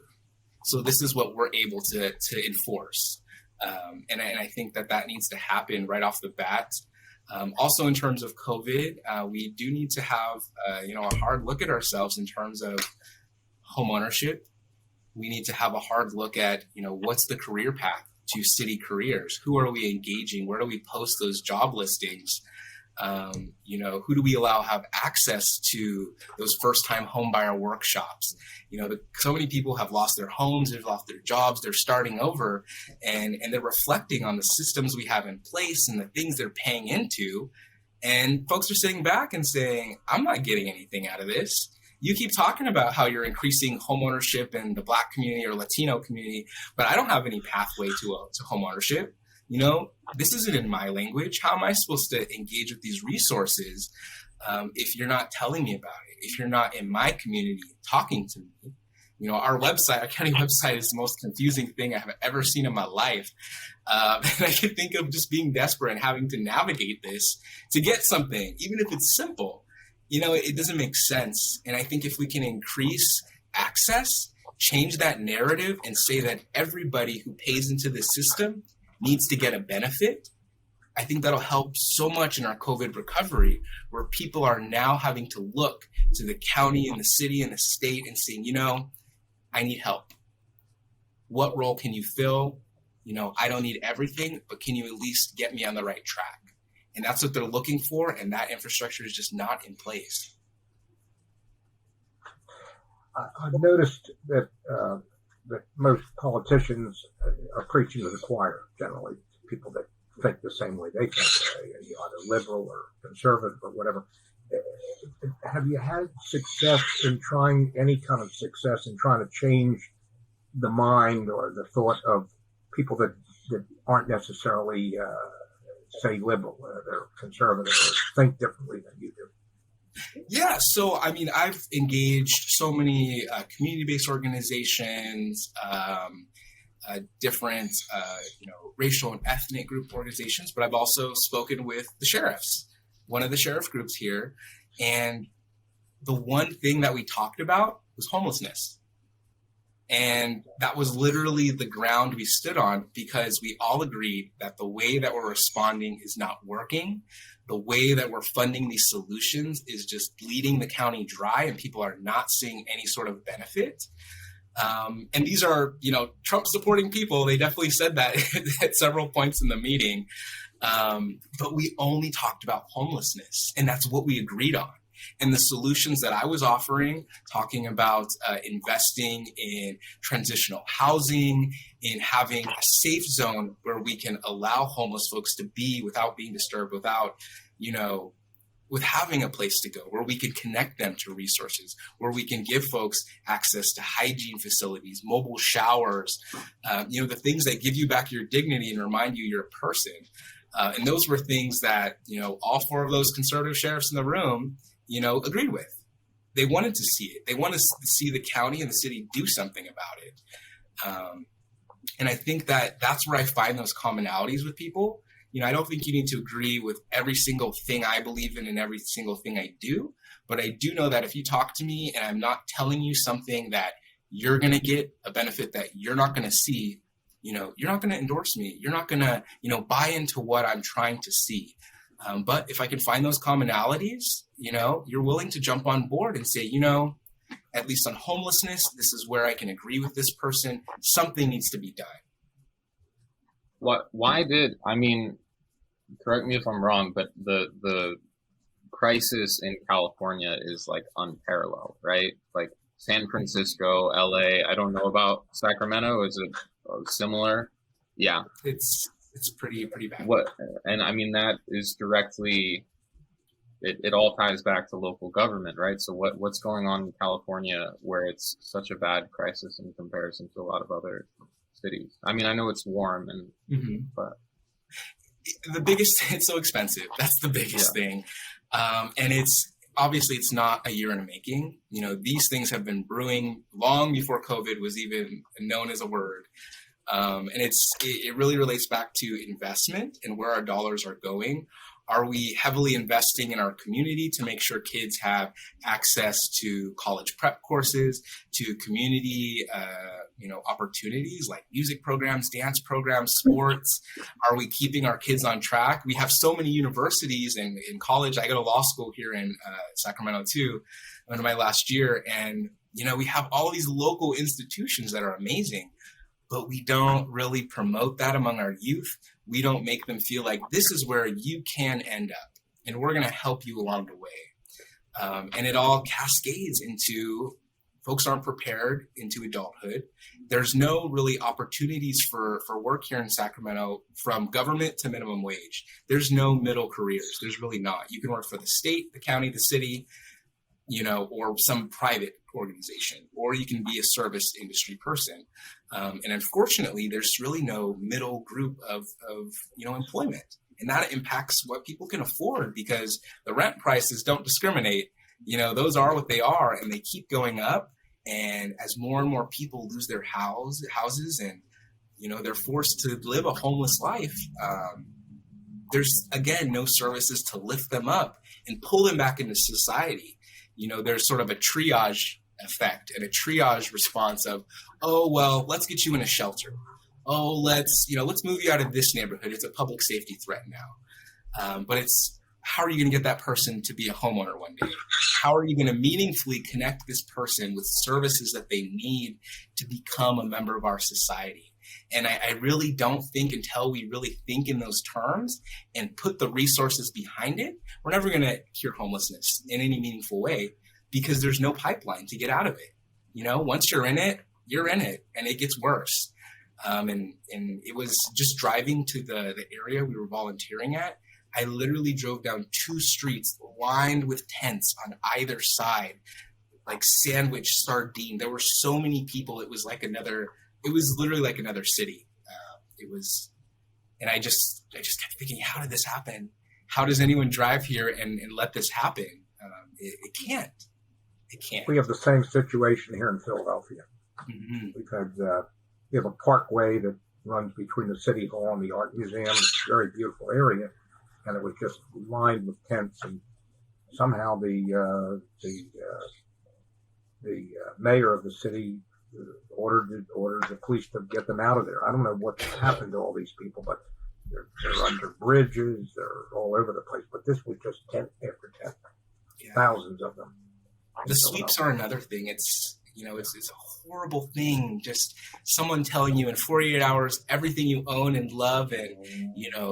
So this is what we're able to enforce. And I think that needs to happen right off the bat. Also in terms of COVID, we do need to have, a hard look at ourselves in terms of home ownership. We need to have a hard look at, what's the career path to city careers? Who are we engaging? Where do we post those job listings? Who do we allow have access to those first-time homebuyer workshops? So many people have lost their homes, they've lost their jobs, they're starting over, and they're reflecting on the systems we have in place and the things they're paying into. And folks are sitting back and saying, I'm not getting anything out of this. You keep talking about how you're increasing homeownership in the Black community or Latino community, but I don't have any pathway to homeownership. This isn't in my language. How am I supposed to engage with these resources if you're not telling me about it? If you're not in my community talking to me? Our county website is the most confusing thing I have ever seen in my life. And I can think of just being desperate and having to navigate this to get something, even if it's simple. It doesn't make sense. And I think if we can increase access, change that narrative and say that everybody who pays into the system needs to get a benefit, I think that'll help so much in our COVID recovery, where people are now having to look to the county and the city and the state and saying, I need help. What role can you fill? I don't need everything, but can you at least get me on the right track? And that's what they're looking for, and that infrastructure is just not in place. I've noticed that most politicians are preaching to the choir, generally, people that think the same way they think, either liberal or conservative or whatever. Have you had any kind of success in trying to change the mind or the thought of people that aren't necessarily, say, liberal. They're conservative or think differently than you do. Yeah, so I mean, I've engaged so many community-based organizations, different, racial and ethnic group organizations, but I've also spoken with the sheriffs, one of the sheriff groups here, and the one thing that we talked about was homelessness. And that was literally the ground we stood on, because we all agreed that the way that we're responding is not working. The way that we're funding these solutions is just bleeding the county dry, and people are not seeing any sort of benefit. And these are, Trump supporting people. They definitely said that at several points in the meeting. But we only talked about homelessness, and that's what we agreed on. And the solutions that I was offering, talking about investing in transitional housing, in having a safe zone where we can allow homeless folks to be without being disturbed, without, with having a place to go, where we can connect them to resources, where we can give folks access to hygiene facilities, mobile showers, the things that give you back your dignity and remind you you're a person. And those were things that, all four of those conservative sheriffs in the room, agreed with. They wanted to see it. They wanted to see the county and the city do something about it. And I think that that's where I find those commonalities with people. I don't think you need to agree with every single thing I believe in and every single thing I do. But I do know that if you talk to me and I'm not telling you something that you're going to get a benefit that you're not going to see, you're not going to endorse me. You're not going to, buy into what I'm trying to see. But if I can find those commonalities, you're willing to jump on board and say, at least on homelessness, this is where I can agree with this person. Something needs to be done. Correct me if I'm wrong, but the crisis in California is like unparalleled, right? Like San Francisco, LA, I don't know about Sacramento. Is it similar? Yeah. It's pretty bad. That is directly, it all ties back to local government, right? So what's going on in California where it's such a bad crisis in comparison to a lot of other cities? I know it's warm but the biggest, it's so expensive. That's the biggest thing. And it's not a year in the making. These things have been brewing long before COVID was even known as a word. And it really relates back to investment and where our dollars are going. Are we heavily investing in our community to make sure kids have access to college prep courses, to community, opportunities like music programs, dance programs, sports? Are we keeping our kids on track? We have so many universities and in college. I go to law school here in Sacramento too, in my last year. And, we have all these local institutions that are amazing, but we don't really promote that among our youth. We don't make them feel like this is where you can end up, and we're going to help you along the way. And it all cascades into folks aren't prepared into adulthood. There's no really opportunities for work here in Sacramento from government to minimum wage. There's no middle careers. There's really not. You can work for the state, the county, the city, or some private organization, or you can be a service industry person. And unfortunately, there's really no middle group of employment. And that impacts what people can afford, because the rent prices don't discriminate. Those are what they are, and they keep going up. And as more and more people lose their houses and, they're forced to live a homeless life, there's, again, no services to lift them up and pull them back into society. There's sort of a triage effect and a triage response of, oh, well, let's get you in a shelter. Oh, let's move you out of this neighborhood. It's a public safety threat now. But it's, how are you going to get that person to be a homeowner one day? How are you going to meaningfully connect this person with services that they need to become a member of our society? And I really don't think, until we really think in those terms and put the resources behind it, we're never going to cure homelessness in any meaningful way, because there's no pipeline to get out of it. Once you're in it, and it gets worse. And it was just driving to the area we were volunteering at. I literally drove down 2 streets lined with tents on either side, like sandwich, sardine. There were so many people. It was literally like another city. It was, and I just kept thinking, how did this happen? How does anyone drive here and let this happen? It can't. It can't. We have the same situation here in Philadelphia. Mm-hmm. We have a parkway that runs between the City Hall and the Art Museum. It's a very beautiful area, and it was just lined with tents. And somehow the mayor of the city ordered the police to get them out of there. I don't know what happened to all these people, but they're under bridges. They're all over the place. But this was just tent after tent, thousands of them. The sweeps are another thing. It's a horrible thing. Just someone telling you in 48 hours everything you own and love and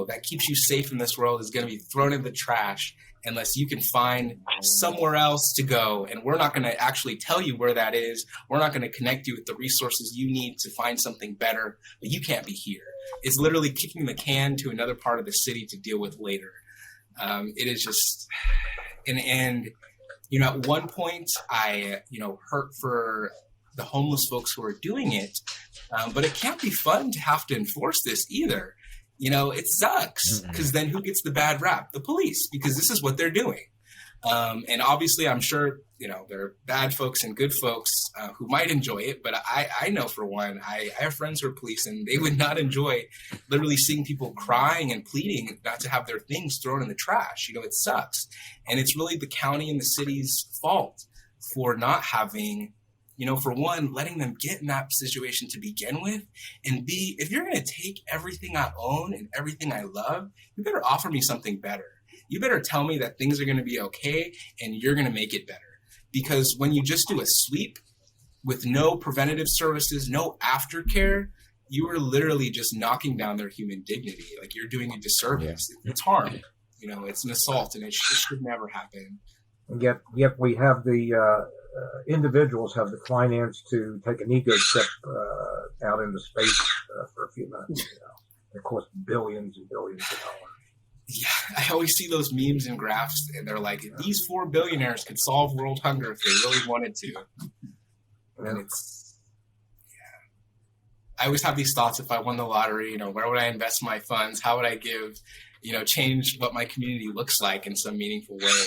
that keeps you safe in this world is going to be thrown in the trash unless you can find somewhere else to go. And we're not going to actually tell you where that is. We're not going to connect you with the resources you need to find something better, but you can't be here. It's literally kicking the can to another part of the city to deal with later. It is just, and at one point I, hurt for the homeless folks who are doing it, but it can't be fun to have to enforce this either. It sucks because then who gets the bad rap? The police, because this is what they're doing. And obviously I'm sure, there are bad folks and good folks who might enjoy it, but I know for one, I have friends who are police and they would not enjoy literally seeing people crying and pleading not to have their things thrown in the trash. It sucks. And it's really the county and the city's fault for not having, for one, letting them get in that situation to begin with, and B, if you're going to take everything I own and everything I love, you better offer me something better. You better tell me that things are going to be okay and you're going to make it better. Because when you just do a sweep with no preventative services, no aftercare, you are literally just knocking down their human dignity. Like you're doing a disservice. Yeah. It's harm. It's an assault, and it should never happen. And yet we have the individuals have the finance to take an ego trip out into space for a few minutes. It costs billions and billions of dollars. Yeah, I always see those memes and graphs, and they're like, if these 4 billionaires could solve world hunger if they really wanted to. And it's, I always have these thoughts. If I won the lottery, where would I invest my funds? How would I give, change what my community looks like in some meaningful way?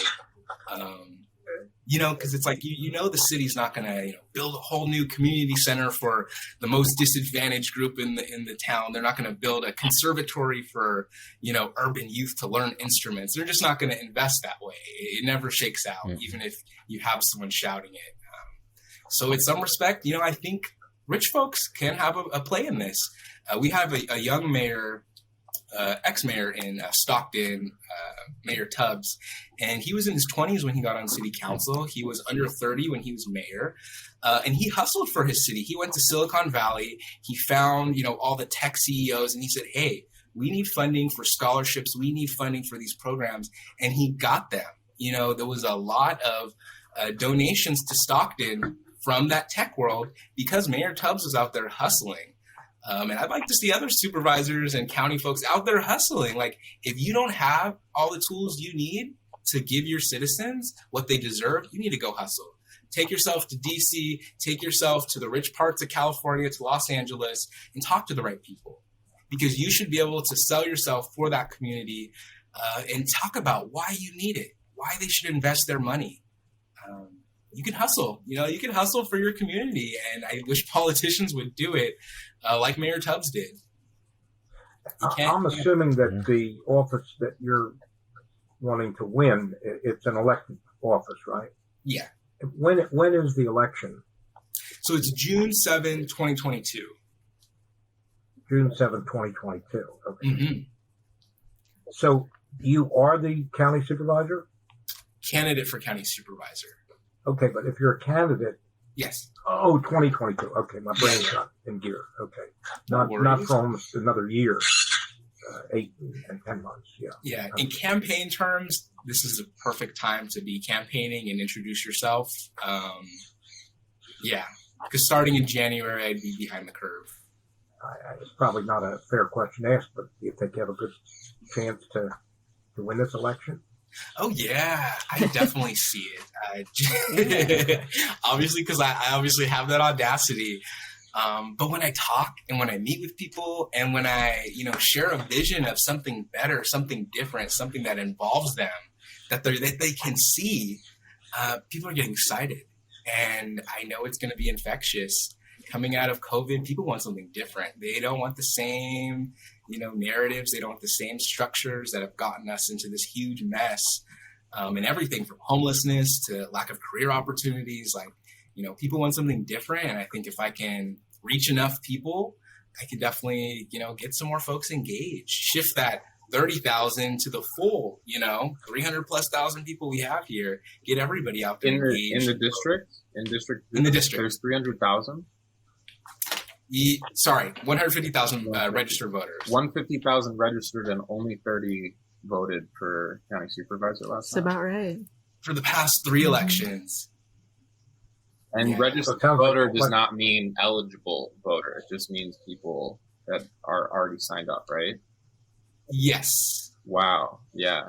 Because it's like, the city's not going to build a whole new community center for the most disadvantaged group in the town. They're not going to build a conservatory for, urban youth to learn instruments. They're just not going to invest that way. It never shakes out, even if you have someone shouting it. So in some respect, I think rich folks can have a play in this. We have a young mayor, ex-mayor in Stockton, Mayor Tubbs, and he was in his 20s when he got on city council. He was under 30 when he was mayor, and he hustled for his city. He went to Silicon Valley. He found, all the tech CEOs, and he said, hey, we need funding for scholarships. We need funding for these programs, and he got them. There was a lot of donations to Stockton from that tech world because Mayor Tubbs was out there hustling. And I'd like to see other supervisors and county folks out there hustling. Like, if you don't have all the tools you need to give your citizens what they deserve, you need to go hustle. Take yourself to DC, take yourself to the rich parts of California, to Los Angeles, and talk to the right people. Because you should be able to sell yourself for that community and talk about why you need it, why they should invest their money. You can hustle, you can hustle for your community. And I wish politicians would do it like Mayor Tubbs did. I'm assuming that the office that you're wanting to win, it's an elected office, right? Yeah. When is the election? So it's June 7, 2022. June 7, 2022. Okay. Mm-hmm. So you are the county supervisor? Candidate for county supervisor. Okay, but if you're a candidate. Yes. Oh, 2022. Okay, my brain's not in gear. Okay. Not for almost another year. 8 and 10 months. Yeah. Yeah. In campaign terms, this is a perfect time to be campaigning and introduce yourself. Yeah. Because starting in January, I'd be behind the curve. It's probably not a fair question to ask, but do you think you have a good chance to win this election? Oh, yeah. I definitely see it. Obviously, because I obviously have that audacity. But when I talk and when I meet with people and when I, share a vision of something better, something different, something that involves them, that they can see, people are getting excited. And I know it's going to be infectious. Coming out of COVID, people want something different. They don't want the same, narratives. They don't want the same structures that have gotten us into this huge mess. And everything from homelessness to lack of career opportunities. Like, people want something different. And I think if I can reach enough people, I can definitely, get some more folks engaged, shift that 30,000 to the full, 300,000+ people we have here, get everybody out there engaged. In the district? In the district. There's 300,000? Sorry, 150,000 registered voters. 150,000 registered and only 30 voted for county supervisor last That's night. about right. For the past 3 elections. And registered voter does not mean eligible voter. It just means people that are already signed up, right? Yes. Wow. Yeah.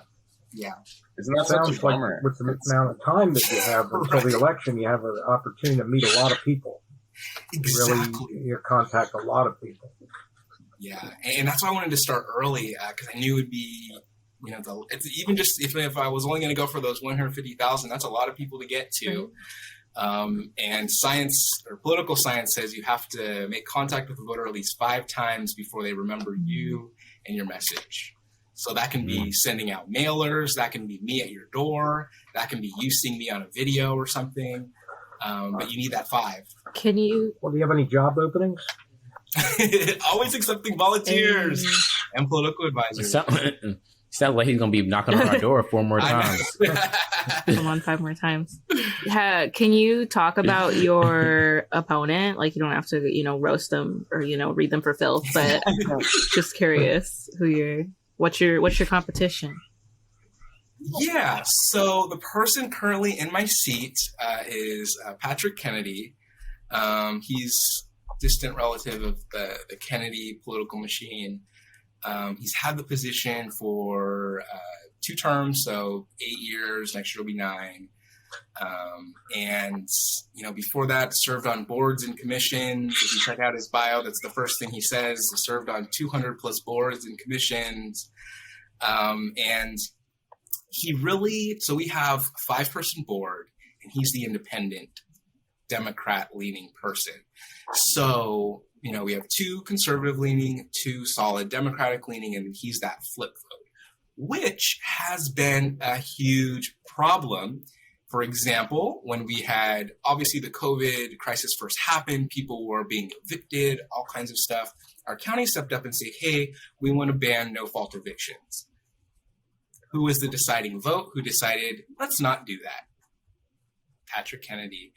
Yeah. Isn't that such a bummer? Like with the amount of time that you have until the election, you have an opportunity to meet a lot of people. Exactly. Really, contact a lot of people. Yeah, and that's why I wanted to start early because I knew it would be, it's even just if I was only going to go for those 150,000, that's a lot of people to get to. And science or political science says you have to make contact with the voter at least 5 times before they remember you and your message. So that can be sending out mailers, that can be me at your door, that can be you seeing me on a video or something. But you need that 5. Can you? Well, do you have any job openings? Always accepting volunteers and political advisors. Sounds like he's going to be knocking on our door 4 more times. Come on, 5 more times. Can you talk about your opponent? Like, you don't have to, roast them or, read them for filth, but just curious what's your competition? Yeah, so the person currently in my seat is Patrick Kennedy. He's distant relative of the Kennedy political machine. He's had the position for 2 terms, so 8 years. Next year will be 9. And before that, served on boards and commissions. If you check out his bio, that's the first thing he says. Served on 200+ boards and commissions. And he really, so we have a 5-person board, and he's the independent Democrat-leaning person. So, we have 2 conservative-leaning, 2 solid Democratic-leaning, and he's that flip vote, which has been a huge problem. For example, when we had, obviously, the COVID crisis first happened, people were being evicted, all kinds of stuff. Our county stepped up and said, hey, we want to ban no-fault evictions. Who was the deciding vote? Who decided, let's not do that? Patrick Kennedy.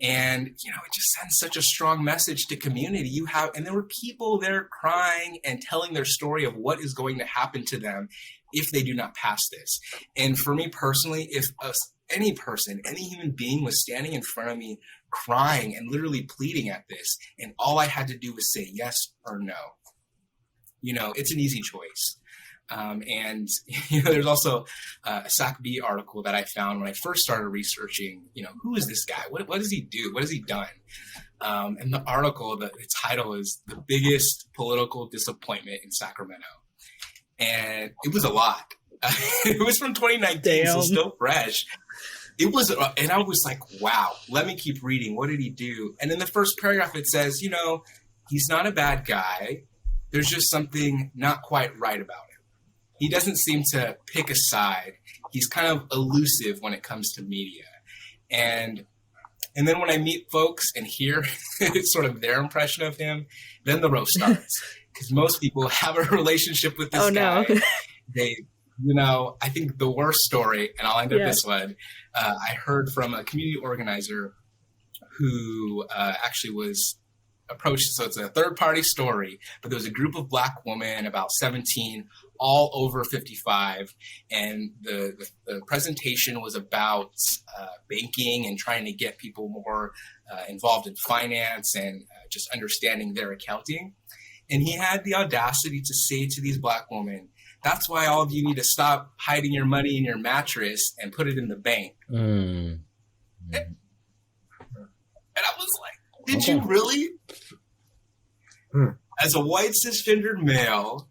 And, it just sends such a strong message to community. And there were people there crying and telling their story of what is going to happen to them if they do not pass this. And for me personally, if any person, any human being was standing in front of me crying and literally pleading at this, and all I had to do was say yes or no, it's an easy choice. And there's also a SACB article that I found when I first started researching, who is this guy? What does he do? What has he done? And the article, the title is "The Biggest Political Disappointment in Sacramento." And it was a lot. It was from 2019, so still fresh. It was, and I was like, wow, let me keep reading. What did he do? And in the first paragraph, it says, he's not a bad guy. There's just something not quite right about him. He doesn't seem to pick a side. He's kind of elusive when it comes to media. And then when I meet folks and hear sort of their impression of him, then the roast starts. Because most people have a relationship with this guy. No. They, I think the worst story, and I'll end up this one, I heard from a community organizer who actually was approached. So it's a third-party story, but there was a group of Black women, about 17, all over 55, and the presentation was about banking and trying to get people more involved in finance and just understanding their accounting. And he had the audacity to say to these Black women, that's why all of you need to stop hiding your money in your mattress and put it in the bank. And I was like, did you really? as a white cisgendered male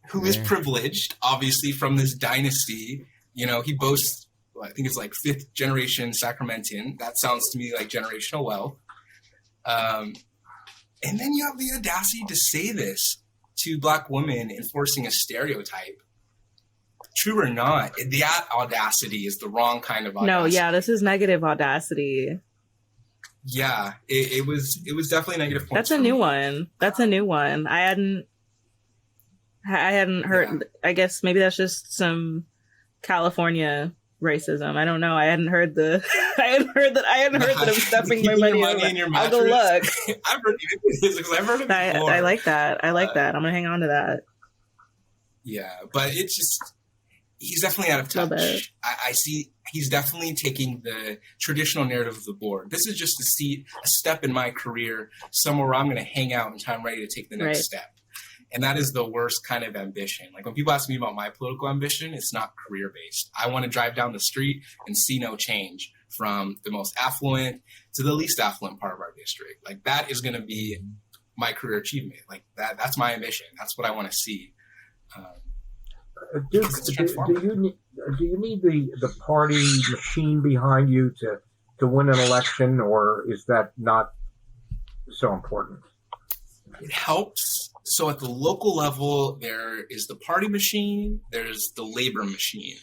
who is privileged, obviously, from this dynasty. You know, he boasts, I think it's like 5th generation Sacramentan. That sounds to me like generational wealth. And then you have the audacity to say this to Black women, enforcing a stereotype. True or not, that audacity is the wrong kind of audacity. No, yeah, this is negative audacity. Yeah, it was definitely negative points. That's a new one. That's a new one. I hadn't heard. Yeah. I guess maybe that's just some California racism. I don't know. I hadn't heard that I'm stuffing my money in your mattress. I'll go look. I've heard it before. I like that. I'm gonna hang on to that. Yeah, but it's just, he's definitely out of touch. I see he's definitely taking the traditional narrative of the board. This is just a step in my career, somewhere where I'm going to hang out until I'm ready to take the next step. And that is the worst kind of ambition. Like when people ask me about my political ambition, it's not career-based. I want to drive down the street and see no change from the most affluent to the least affluent part of our district. Like that is going to be my career achievement. Like that's my ambition. That's what I want to see. Duke, do you need the party machine behind you to win an election, or is that not so important? It helps. So at the local level, there is the party machine, there's the labor machine.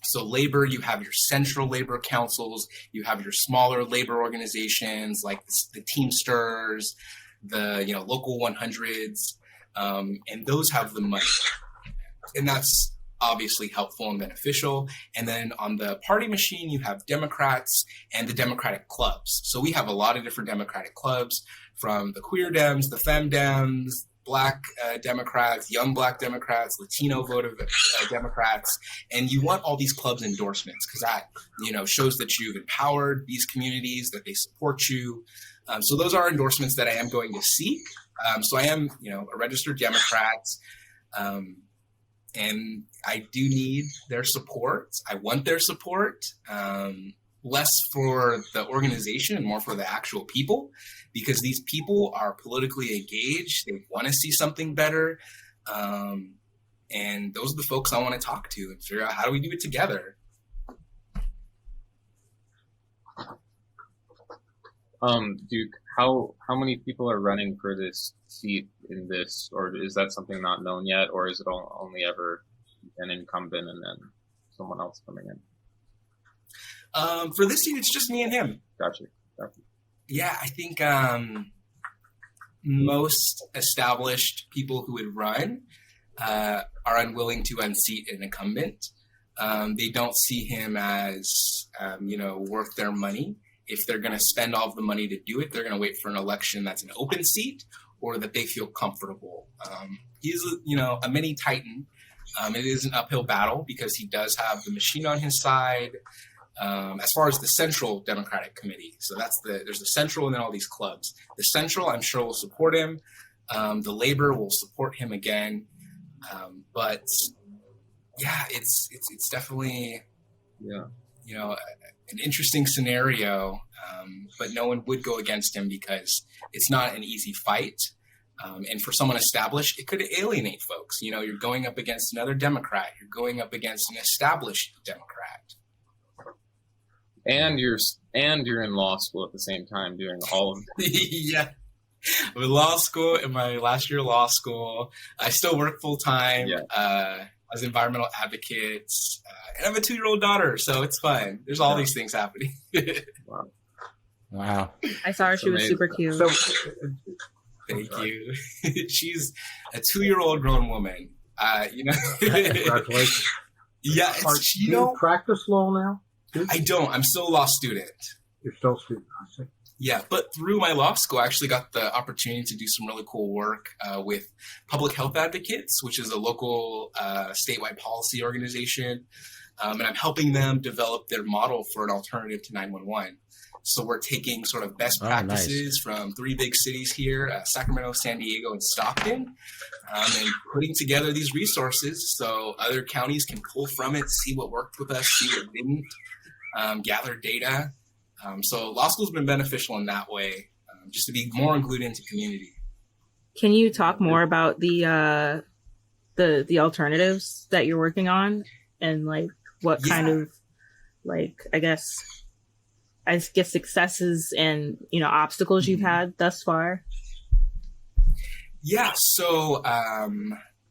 So labor, you have your central labor councils, you have your smaller labor organizations like the Teamsters, the local 100s, and those have the money. And that's obviously helpful and beneficial. And then on the party machine, you have Democrats and the Democratic clubs. So we have a lot of different Democratic clubs, from the queer Dems, the femme Dems, Black Democrats, young Black Democrats, Latino voter Democrats. And you want all these clubs endorsements because that, shows that you've empowered these communities, that they support you. So those are endorsements that I am going to seek. So I am, a registered Democrat. And I do need their support. I want their support, less for the organization and more for the actual people, because these people are politically engaged. They want to see something better. And those are the folks I want to talk to and figure out how do we do it together. Duke, how many people are running for this seat in this, or is that something not known yet, or is it only ever an incumbent and then someone else coming in? For this seat, it's just me and him. Gotcha. Yeah, I think most established people who would run are unwilling to unseat an incumbent. They don't see him as, worth their money. If they're going to spend all of the money to do it, they're going to wait for an election that's an open seat or that they feel comfortable. He's, a mini titan. It is an uphill battle because he does have the machine on his side. As far as the Central Democratic Committee, so there's the Central and then all these clubs. The Central, I'm sure, will support him. The Labor will support him again. But yeah, it's definitely an interesting scenario, but no one would go against him because it's not an easy fight. And for someone established, it could alienate folks. You're going up against another Democrat. You're going up against an established Democrat. And you're in law school at the same time doing all of it. Yeah. I'm in law school, in my last year of law school. I still work full time. Yeah. As an environmental advocate, and I have a 2-year-old daughter, so it's fun. There's all these things happening. Wow. I saw her. She was super cute. So, thank you. She's a 2-year-old grown woman. Congratulations. Yeah. Do you practice law now? I don't. I'm still a law student. You're still a student, I see. Yeah, but through my law school, I actually got the opportunity to do some really cool work with Public Health Advocates, which is a local statewide policy organization. And I'm helping them develop their model for an alternative to 911. So we're taking sort of best practices from 3 big cities here, Sacramento, San Diego, and Stockton, and putting together these resources so other counties can pull from it, see what worked with us, see what didn't, gather data. So law school's been beneficial in that way. just to be more included into community. Can you talk more about the alternatives that you're working on, and like what kind of like I guess successes and obstacles you've had thus far? Yeah, so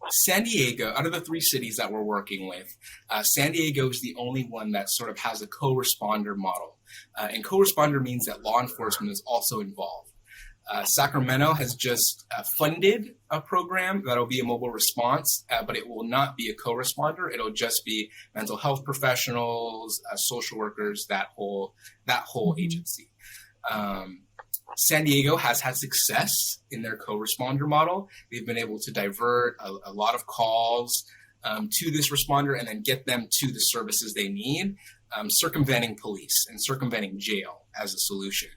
San Diego, out of the 3 cities that we're working with, San Diego is the only one that sort of has a co-responder model. And co-responder means that law enforcement is also involved. Sacramento has just funded a program that'll be a mobile response, but it will not be a co-responder. It'll just be mental health professionals, social workers, that whole agency. San Diego has had success in their co-responder model. They've been able to divert a lot of calls to this responder and then get them to the services they need, circumventing police and circumventing jail as a solution.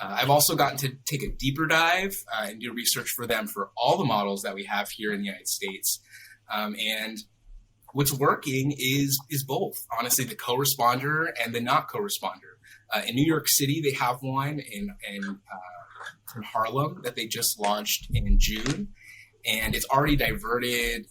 I've also gotten to take a deeper dive and do research for them for all the models that we have here in the United States. And what's working is both, honestly, the co-responder and the not co-responder. In New York City, they have one in Harlem that they just launched in June. And it's already diverted,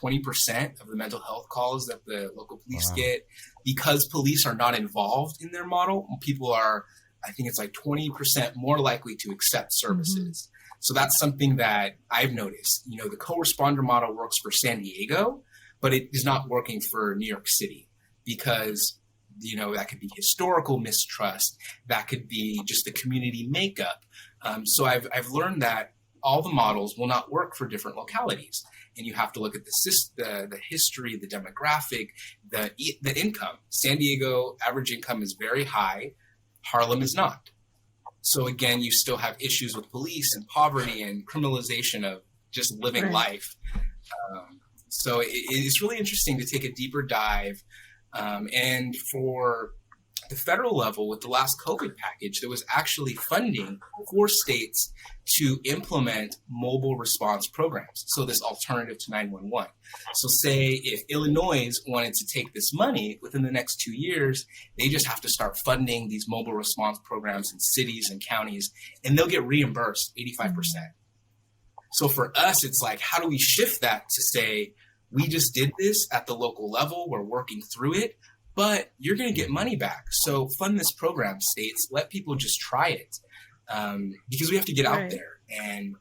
20% of the mental health calls that the local police get. Because police are not involved in their model, people are, I think it's like 20% more likely to accept services. So that's something that I've noticed. The co-responder model works for San Diego, but it is not working for New York City because, that could be historical mistrust. That could be just the community makeup. So I've learned that all the models will not work for different localities. And you have to look at the history, the demographic, the income. San Diego average income is very high. Harlem is not. So again, you still have issues with police and poverty and criminalization of just living life. So it's really interesting to take a deeper dive. And for the federal level, with the last COVID package, there was actually funding for states to implement mobile response programs. So this alternative to 911. So say if Illinois wanted to take this money within the next 2 years, they just have to start funding these mobile response programs in cities and counties, and they'll get reimbursed 85%. So for us, it's like, how do we shift that to say, we just did this at the local level, we're working through it, but you're going to get money back. So fund this program, states. Let people just try it, because we have to get out there. And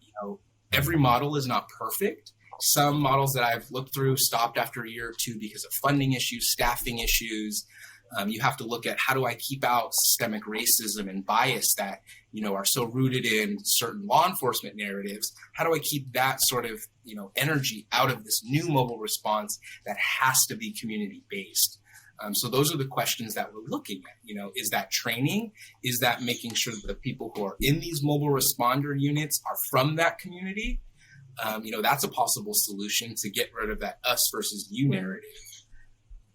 every model is not perfect. Some models that I've looked through stopped after a year or two because of funding issues, staffing issues. You have to look at, how do I keep out systemic racism and bias that are so rooted in certain law enforcement narratives? How do I keep that sort of energy out of this new mobile response that has to be community based? So those are the questions that we're looking at. Is that training? Is that making sure that the people who are in these mobile responder units are from that community? That's a possible solution to get rid of that us versus you narrative.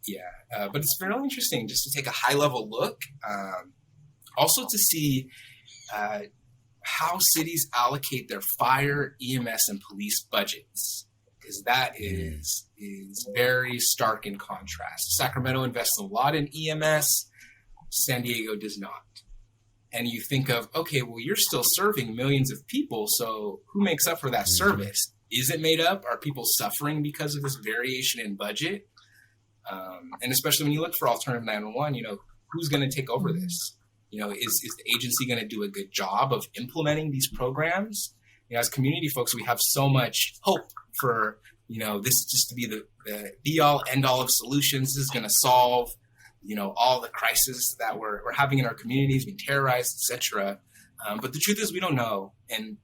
Yeah, but it's very interesting just to take a high level look. Also to see how cities allocate their fire, EMS, and police budgets, because that is very stark in contrast. Sacramento invests a lot in EMS, San Diego does not. And you think of, okay, well, you're still serving millions of people, so who makes up for that service? Is it made up? Are people suffering because of this variation in budget? And especially when you look for alternative 911, who's going to take over this? Is the agency going to do a good job of implementing these programs? As community folks, we have so much hope for, this just to be the be all end all of solutions. This is going to solve, all the crises that we're having in our communities, being terrorized, etc. But the truth is we don't know. And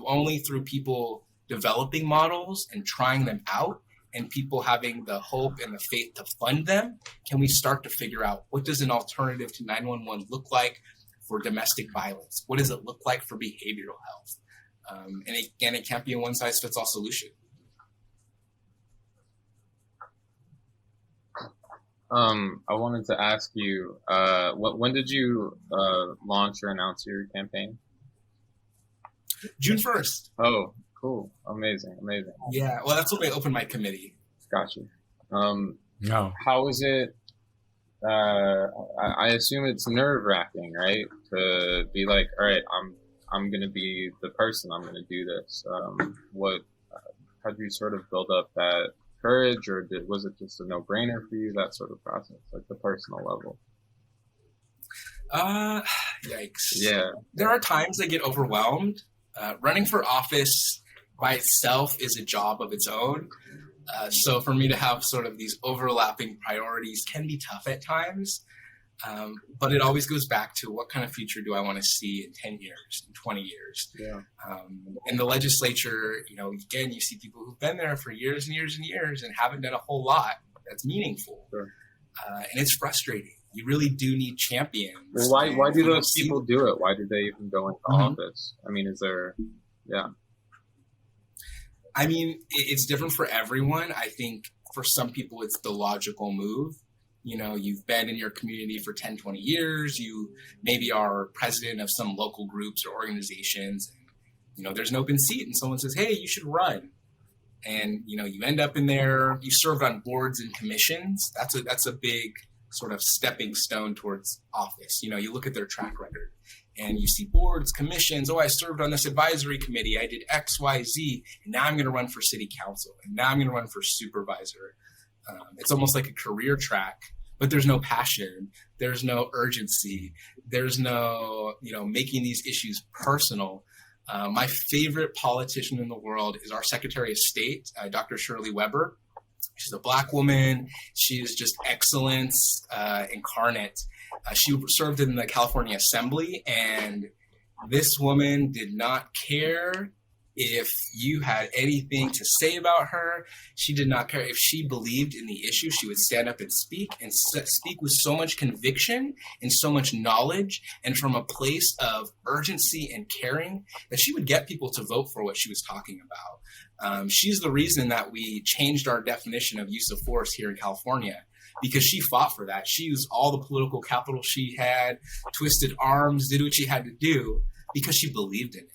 only through people developing models and trying them out, and people having the hope and the faith to fund them, can we start to figure out, what does an alternative to 911 look like for domestic violence? What does it look like for behavioral health? And again, it can't be a one-size-fits-all solution. I wanted to ask you, when did you launch or announce your campaign? June 1st. Oh, cool. Amazing. Yeah, well, that's when I opened my committee. Gotcha. How is it? I assume it's nerve-wracking, right? To be like, all right, I'm going to be the person, I'm going to do this. How did you sort of build up that courage, or was it just a no-brainer for you, that sort of process, like the personal level? Yikes. Yeah. There are times I get overwhelmed. Running for office by itself is a job of its own. So for me to have sort of these overlapping priorities can be tough at times. But it always goes back to what kind of future do I want to see in 10 years, in 20 years? Yeah. In the legislature, again, you see people who've been there for years and years and years and haven't done a whole lot that's meaningful. Sure. And it's frustrating. You really do need champions. Well, why do those people do it? Why do they even go into office? I mean, I mean, it's different for everyone. I think for some people, it's the logical move. You've been in your community for 10, 20 years. You maybe are president of some local groups or organizations. There's an open seat and someone says, hey, you should run. And, you end up in there. You served on boards and commissions. That's a big sort of stepping stone towards office. You look at their track record and you see boards, commissions. Oh, I served on this advisory committee. I did X, Y, Z. And now I'm going to run for city council. And now I'm going to run for supervisor. It's almost like a career track, but there's no passion. There's no urgency. There's no, making these issues personal. My favorite politician in the world is our Secretary of State, Dr. Shirley Weber. She's a Black woman. She is just excellence incarnate. She served in the California Assembly, and this woman did not care if you had anything to say about her. She did not care. If she believed in the issue, she would stand up and speak with so much conviction and so much knowledge and from a place of urgency and caring that she would get people to vote for what she was talking about. She's the reason that we changed our definition of use of force here in California, because she fought for that. She used all the political capital she had, twisted arms, did what she had to do because she believed in it.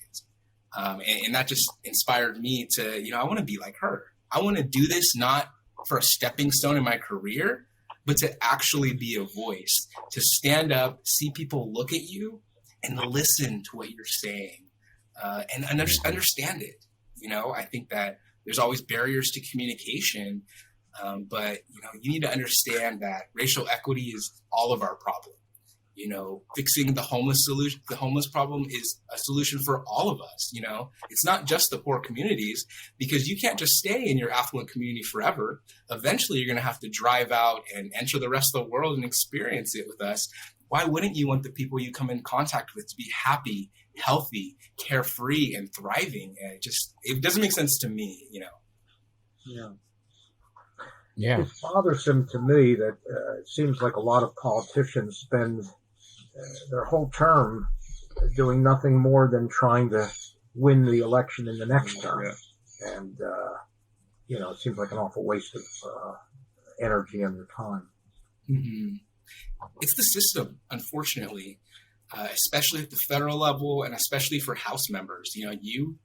And that just inspired me to, I want to be like her. I want to do this not for a stepping stone in my career, but to actually be a voice, to stand up, see people look at you and listen to what you're saying and understand it. I think that there's always barriers to communication, but, you need to understand that racial equity is all of our problem. Fixing the homeless problem is a solution for all of us. It's not just the poor communities, because you can't just stay in your affluent community forever. Eventually, you're going to have to drive out and enter the rest of the world and experience it with us. Why wouldn't you want the people you come in contact with to be happy, healthy, carefree, and thriving? It doesn't make sense to me, Yeah. Yeah. It's bothersome to me that it seems like a lot of politicians spend their whole term doing nothing more than trying to win the election in the next term. Yeah. And, it seems like an awful waste of energy and their time. Mm-hmm. It's the system, unfortunately, especially at the federal level and especially for House members. You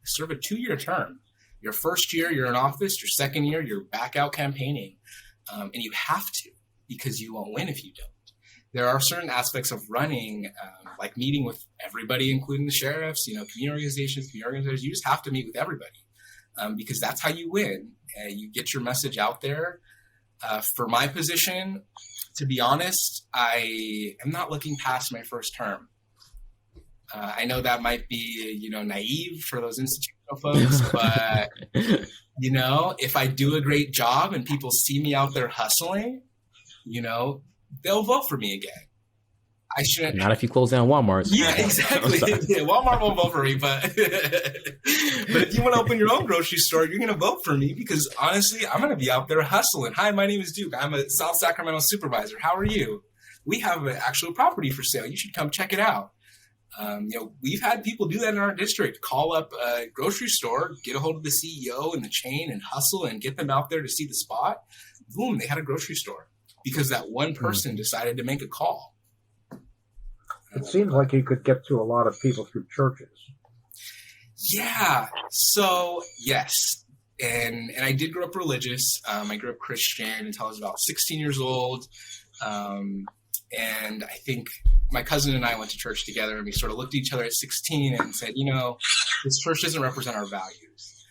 serve a 2-year term. Your first year, you're in office. Your second year, you're back out campaigning. And you have to, because you won't win if you don't. There are certain aspects of running, like meeting with everybody, including the sheriffs, community organizations. You just have to meet with everybody because that's how you win. You get your message out there. For my position, to be honest, I am not looking past my first term. I know that might be, naive for those institutional folks, but, if I do a great job and people see me out there hustling, they'll vote for me again. I shouldn't. Not if you close down Walmart. Yeah, exactly. Yeah, Walmart won't vote for me, but if you want to open your own grocery store, you're going to vote for me because honestly, I'm going to be out there hustling. Hi, my name is Duke. I'm a South Sacramento Supervisor. How are you? We have an actual property for sale. You should come check it out. We've had people do that in our district, call up a grocery store, get a hold of the CEO and the chain and hustle and get them out there to see the spot. Boom, they had a grocery store because that one person decided to make a call. It seems like you could get to a lot of people through churches. Yeah. So, yes. And I did grow up religious. I grew up Christian until I was about 16 years old. And I think my cousin and I went to church together, and we sort of looked at each other at 16 and said, this church doesn't represent our values.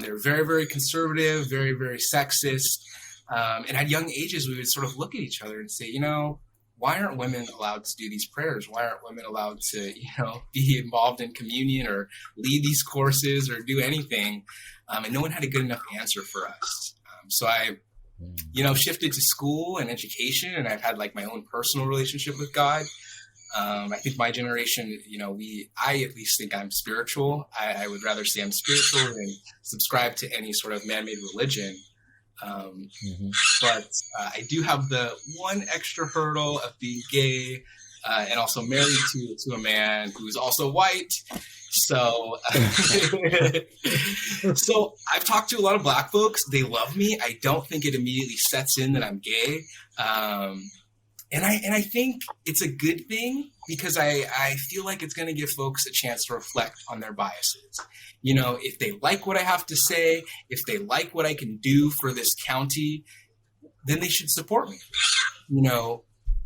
They're very, very conservative, very, very sexist. And at young ages, we would sort of look at each other and say, why aren't women allowed to do these prayers? Why aren't women allowed to, be involved in communion or lead these courses or do anything? And no one had a good enough answer for us. So I shifted to school and education, and I've had like my own personal relationship with God. I think my generation, I at least think I'm spiritual. I would rather say I'm spiritual than subscribe to any sort of man-made religion. But I do have the one extra hurdle of being gay and also married to a man who's also white. So, so I've talked to a lot of Black folks. They love me. I don't think it immediately sets in that I'm gay. And I think it's a good thing because I feel like it's going to give folks a chance to reflect on their biases. If they like what I have to say, if they like what I can do for this county, then they should support me.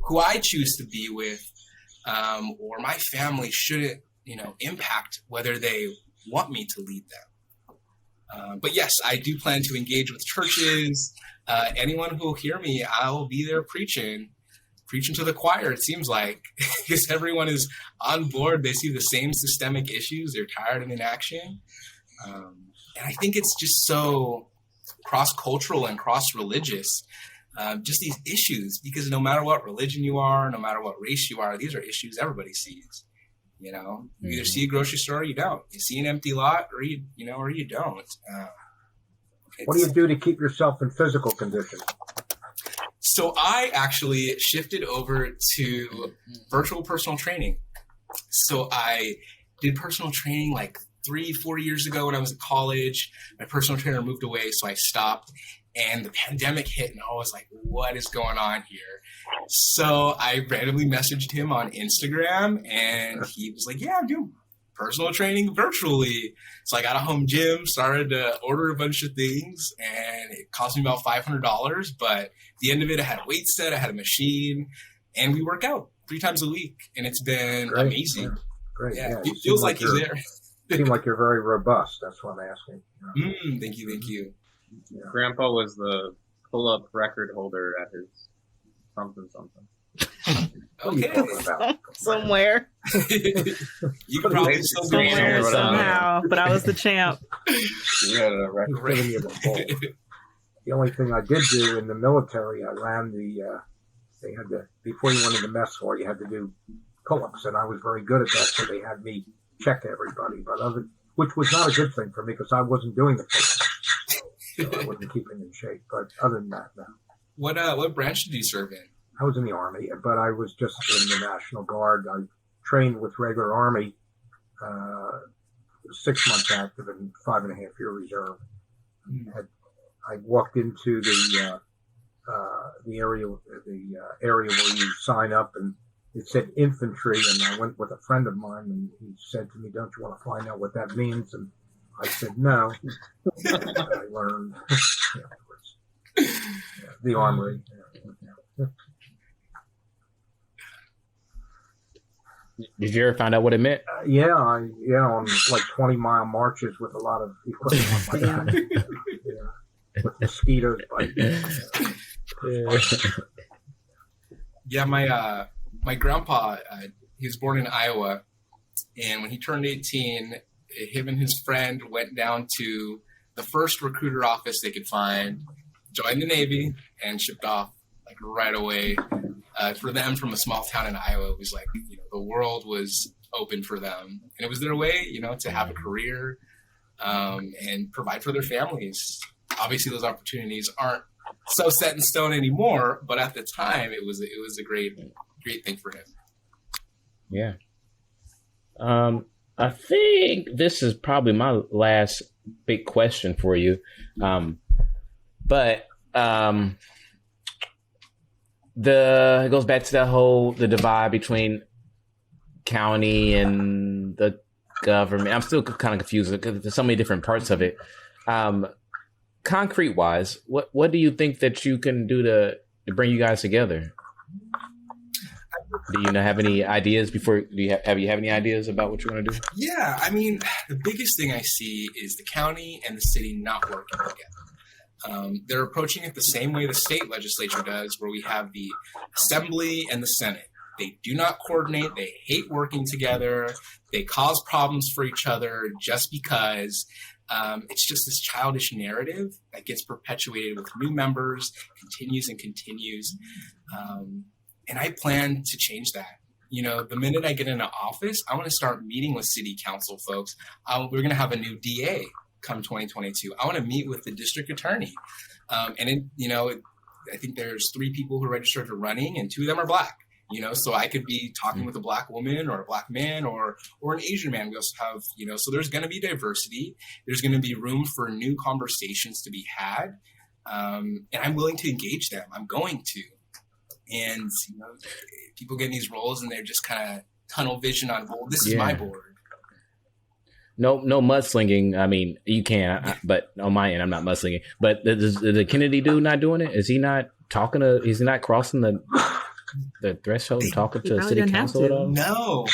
Who I choose to be with, or my family shouldn't, impact whether they want me to lead them. But yes, I do plan to engage with churches. Anyone who will hear me, I'll be there preaching to the choir, it seems like, because everyone is on board. They see the same systemic issues. They're tired of inaction. And I think it's just so cross-cultural and cross-religious, just these issues, because no matter what religion you are, no matter what race you are, these are issues everybody sees. You either see a grocery store or you don't. You see an empty lot or you don't. What do you do to keep yourself in physical condition? So I actually shifted over to virtual personal training. So I did personal training like 3-4 years ago when I was in college. My personal trainer moved away, so I stopped. And the pandemic hit, and I was like, what is going on here? So I randomly messaged him on Instagram, and he was like, yeah, I'm doing personal training virtually. So I got a home gym, started to order a bunch of things, and it cost me about $500. But at the end of it, I had a weight set, I had a machine, and we work out 3 times a week. And it's been amazing. Yeah. Great. Yeah, it feels like he's there. You seem like you're very robust. That's what I'm asking. Thank you. Yeah. Grandpa was the pull-up record holder at his something. Okay. Somewhere. You could probably still be somewhere somehow, but I was the champ. Yeah, the record. The only thing I did do in the military, I ran they had to, before you went into mess hall, you had to do pull-ups, and I was very good at that, so they had me check everybody, which was not a good thing for me because I wasn't doing the pull-ups. So I wasn't keeping in shape. But other than that, no. What branch did you serve in? I was in the Army, but I was just in the National Guard. I trained with regular Army, 6 months active and 5.5-year reserve. I walked into the area where you sign up, and it said infantry, and I went with a friend of mine, and he said to me, "Don't you want to find out what that means?" And I said no. I learned the armory. Did you ever find out what it meant? On like 20-mile marches with a lot of equipment on my back. With mosquitoes biting. Yeah, my grandpa, he was born in Iowa, and when he turned 18, him and his friend went down to the first recruiter office they could find, joined the Navy, and shipped off like right away. For them, from a small town in Iowa, it was like, the world was open for them, and it was their way, to have a career and provide for their families. Obviously, those opportunities aren't so set in stone anymore, but at the time, it was a great thing for him. Yeah. I think this is probably my last big question for you. But it goes back to the divide between county and the government. I'm still kind of confused because there's so many different parts of it. Concrete wise, what do you think that you can do to bring you guys together? Do you have any ideas before? Do you have any ideas about what you want to do? Yeah, I mean, the biggest thing I see is the county and the city not working together. They're approaching it the same way the state legislature does, where we have the assembly and the Senate. They do not coordinate. They hate working together. They cause problems for each other just because. It's just this childish narrative that gets perpetuated with new members, continues and continues. And I plan to change that. The minute I get into office, I want to start meeting with city council folks. We're going to have a new DA come 2022. I want to meet with the district attorney. I think there's 3 people who are registered for running and 2 of them are Black. So I could be talking with a Black woman or a Black man or an Asian man. We also have, so there's going to be diversity. There's going to be room for new conversations to be had. And I'm willing to engage them. I'm going to. And, people get in these roles and they're just kind of tunnel vision on, well, this is my board. No mudslinging. I mean, you can, but on my end, I'm not mudslinging. But is the Kennedy dude not doing it? Is he not talking to, is he not crossing the threshold talking to city council at all? No,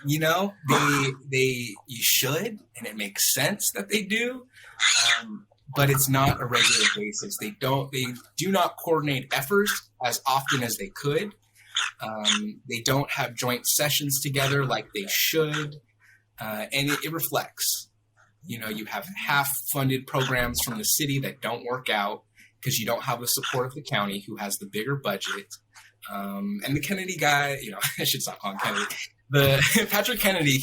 you should, and it makes sense that they do, but it's not a regular basis. They do not coordinate efforts as often as they could. They don't have joint sessions together like they should, and it reflects. You have half-funded programs from the city that don't work out because you don't have the support of the county, who has the bigger budget. And the Kennedy guy, I should stop calling Kennedy. The Patrick Kennedy,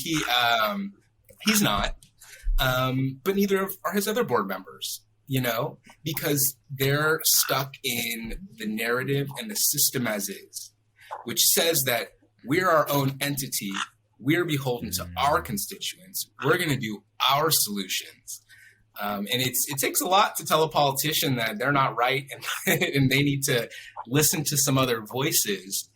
he's not, but neither are his other board members, because they're stuck in the narrative and the system as is, which says that we're our own entity. We're beholden to our constituents. We're going to do our solutions. And it takes a lot to tell a politician that they're not right and they need to listen to some other voices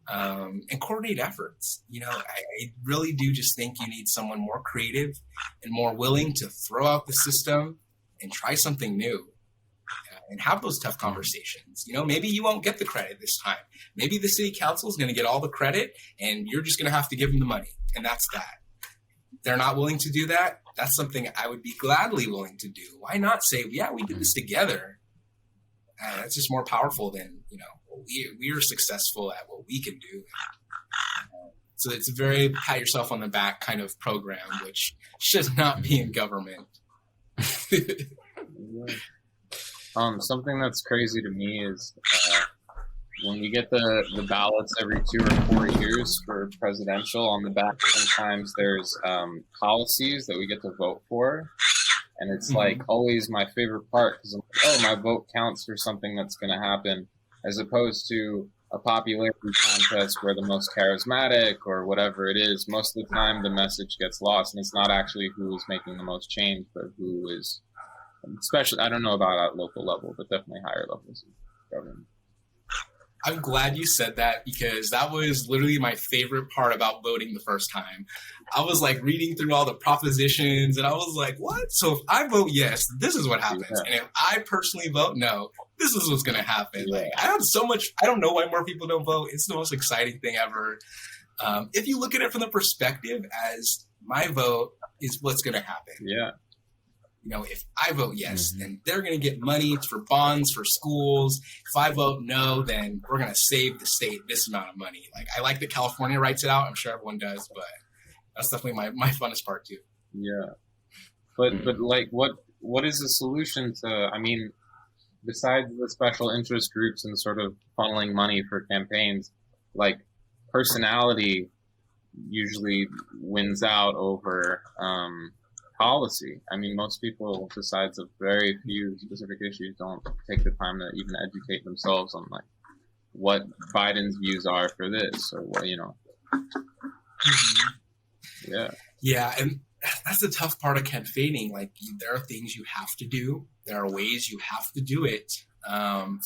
and coordinate efforts. I really do just think you need someone more creative and more willing to throw out the system and try something new and have those tough conversations. Maybe you won't get the credit this time. Maybe the city council is going to get all the credit and you're just going to have to give them the money. And that's that. They're not willing to do that. That's something I would be gladly willing to do. Why not say, yeah, we did this together? That's just more powerful than, we are successful at what we can do. So it's a very pat yourself on the back kind of program, which should not be in government. Something that's crazy to me is when we get the ballots every 2 or 4 years for presidential, on the back sometimes there's policies that we get to vote for, and it's like always my favorite part, because I'm like, my vote counts for something that's going to happen, as opposed to a popularity contest where the most charismatic or whatever it is, most of the time the message gets lost, and it's not actually who is making the most change, but who is, especially, I don't know about at local level, but definitely higher levels of government. I'm glad you said that, because that was literally my favorite part about voting the first time. I was like reading through all the propositions and I was like, what? So if I vote yes, this is what happens. Yeah. And if I personally vote no, this is what's going to happen. Yeah. Like, I have so much, I don't know why more people don't vote. It's the most exciting thing ever. If you look at it from the perspective as my vote is what's going to happen. Yeah. If I vote yes, then they're going to get money for bonds for schools. If I vote no, then we're going to save the state this amount of money. Like, I like that California writes it out. I'm sure everyone does, but that's definitely my funnest part too. Yeah. But like, what is the solution to, besides the special interest groups and sort of funneling money for campaigns, like personality usually wins out over, policy. Most people, besides a very few specific issues, don't take the time to even educate themselves on like what Biden's views are for this or what, Yeah, and that's the tough part of campaigning. Like, there are things you have to do. There are ways you have to do it.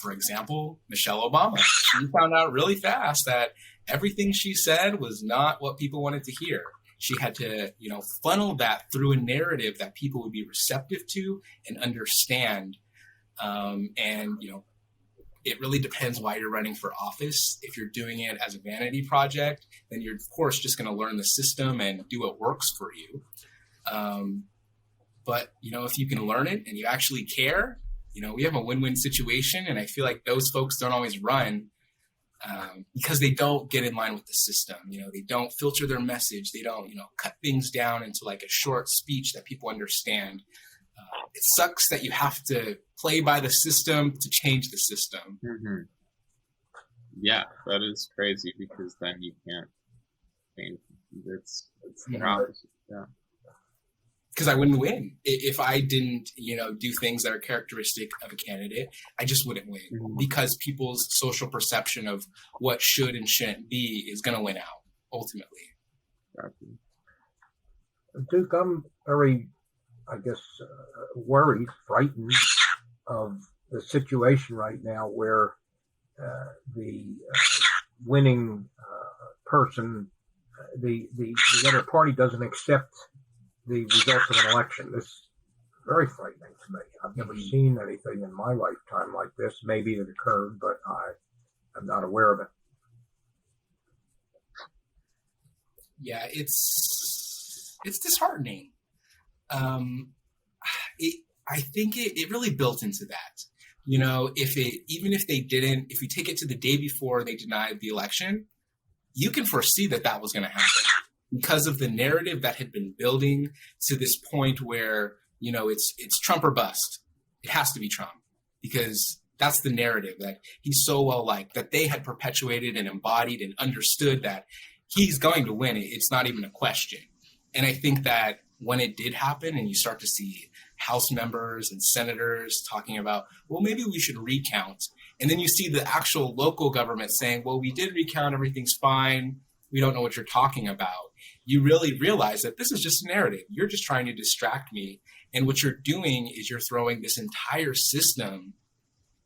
For example, Michelle Obama. She found out really fast that everything she said was not what people wanted to hear. She had to, funnel that through a narrative that people would be receptive to and understand. it really depends why you're running for office. If you're doing it as a vanity project, then you're, of course, just going to learn the system and do what works for you. But, if you can learn it and you actually care, we have a win-win situation. And I feel like those folks don't always run because they don't get in line with the system. They don't filter their message. They don't, cut things down into like a short speech that people understand. It sucks that you have to play by the system to change the system. Mm-hmm. Yeah, that is crazy because then you can't change. It's the opposite. Yeah. Because I wouldn't win if I didn't, do things that are characteristic of a candidate. I just wouldn't win because people's social perception of what should and shouldn't be is going to win out ultimately. Duke, I'm very, worried, frightened of the situation right now where the winning person, the other party doesn't accept the results of an election. This is very frightening to me. I've never seen anything in my lifetime like this. Maybe it occurred, but I am not aware of it. Yeah, it's disheartening. I think it really built into that. Even if they didn't, if you take it to the day before they denied the election, you can foresee that was going to happen because of the narrative that had been building to this point where, it's Trump or bust. It has to be Trump because that's the narrative that he's so well liked, that they had perpetuated and embodied and understood that he's going to win. It's not even a question. And I think that when it did happen and you start to see House members and senators talking about, well, maybe we should recount. And then you see the actual local government saying, well, we did recount, everything's fine. We don't know what you're talking about. You really realize that this is just a narrative. You're just trying to distract me. And what you're doing is you're throwing this entire system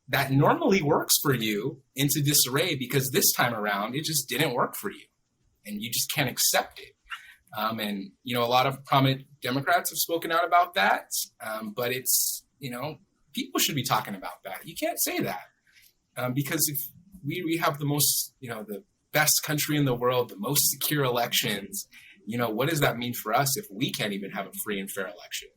that normally works for you into disarray because this time around, it just didn't work for you. And you just can't accept it. And, a lot of prominent Democrats have spoken out about that. But it's, people should be talking about that. You can't say that because if we have the most, the best country in the world, the most secure elections, what does that mean for us if we can't even have a free and fair election?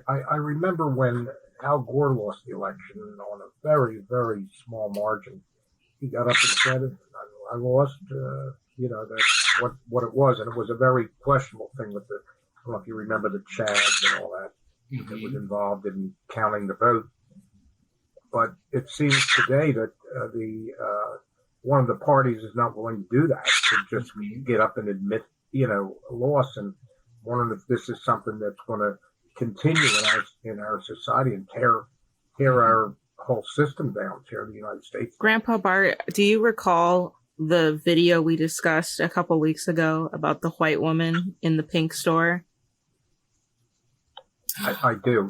I remember when Al Gore lost the election on a very, very small margin. He got up and said, I lost, that's what it was. And it was a very questionable thing with I don't know if you remember the Chads and all that that was involved in counting the vote. But it seems today that one of the parties is not willing to do that, to just get up and admit, a loss, and wondering if this is something that's going to continue in our society and tear our whole system down, tear the United States. Grandpa Bart, do you recall the video we discussed a couple weeks ago about the white woman in the pink store? I do.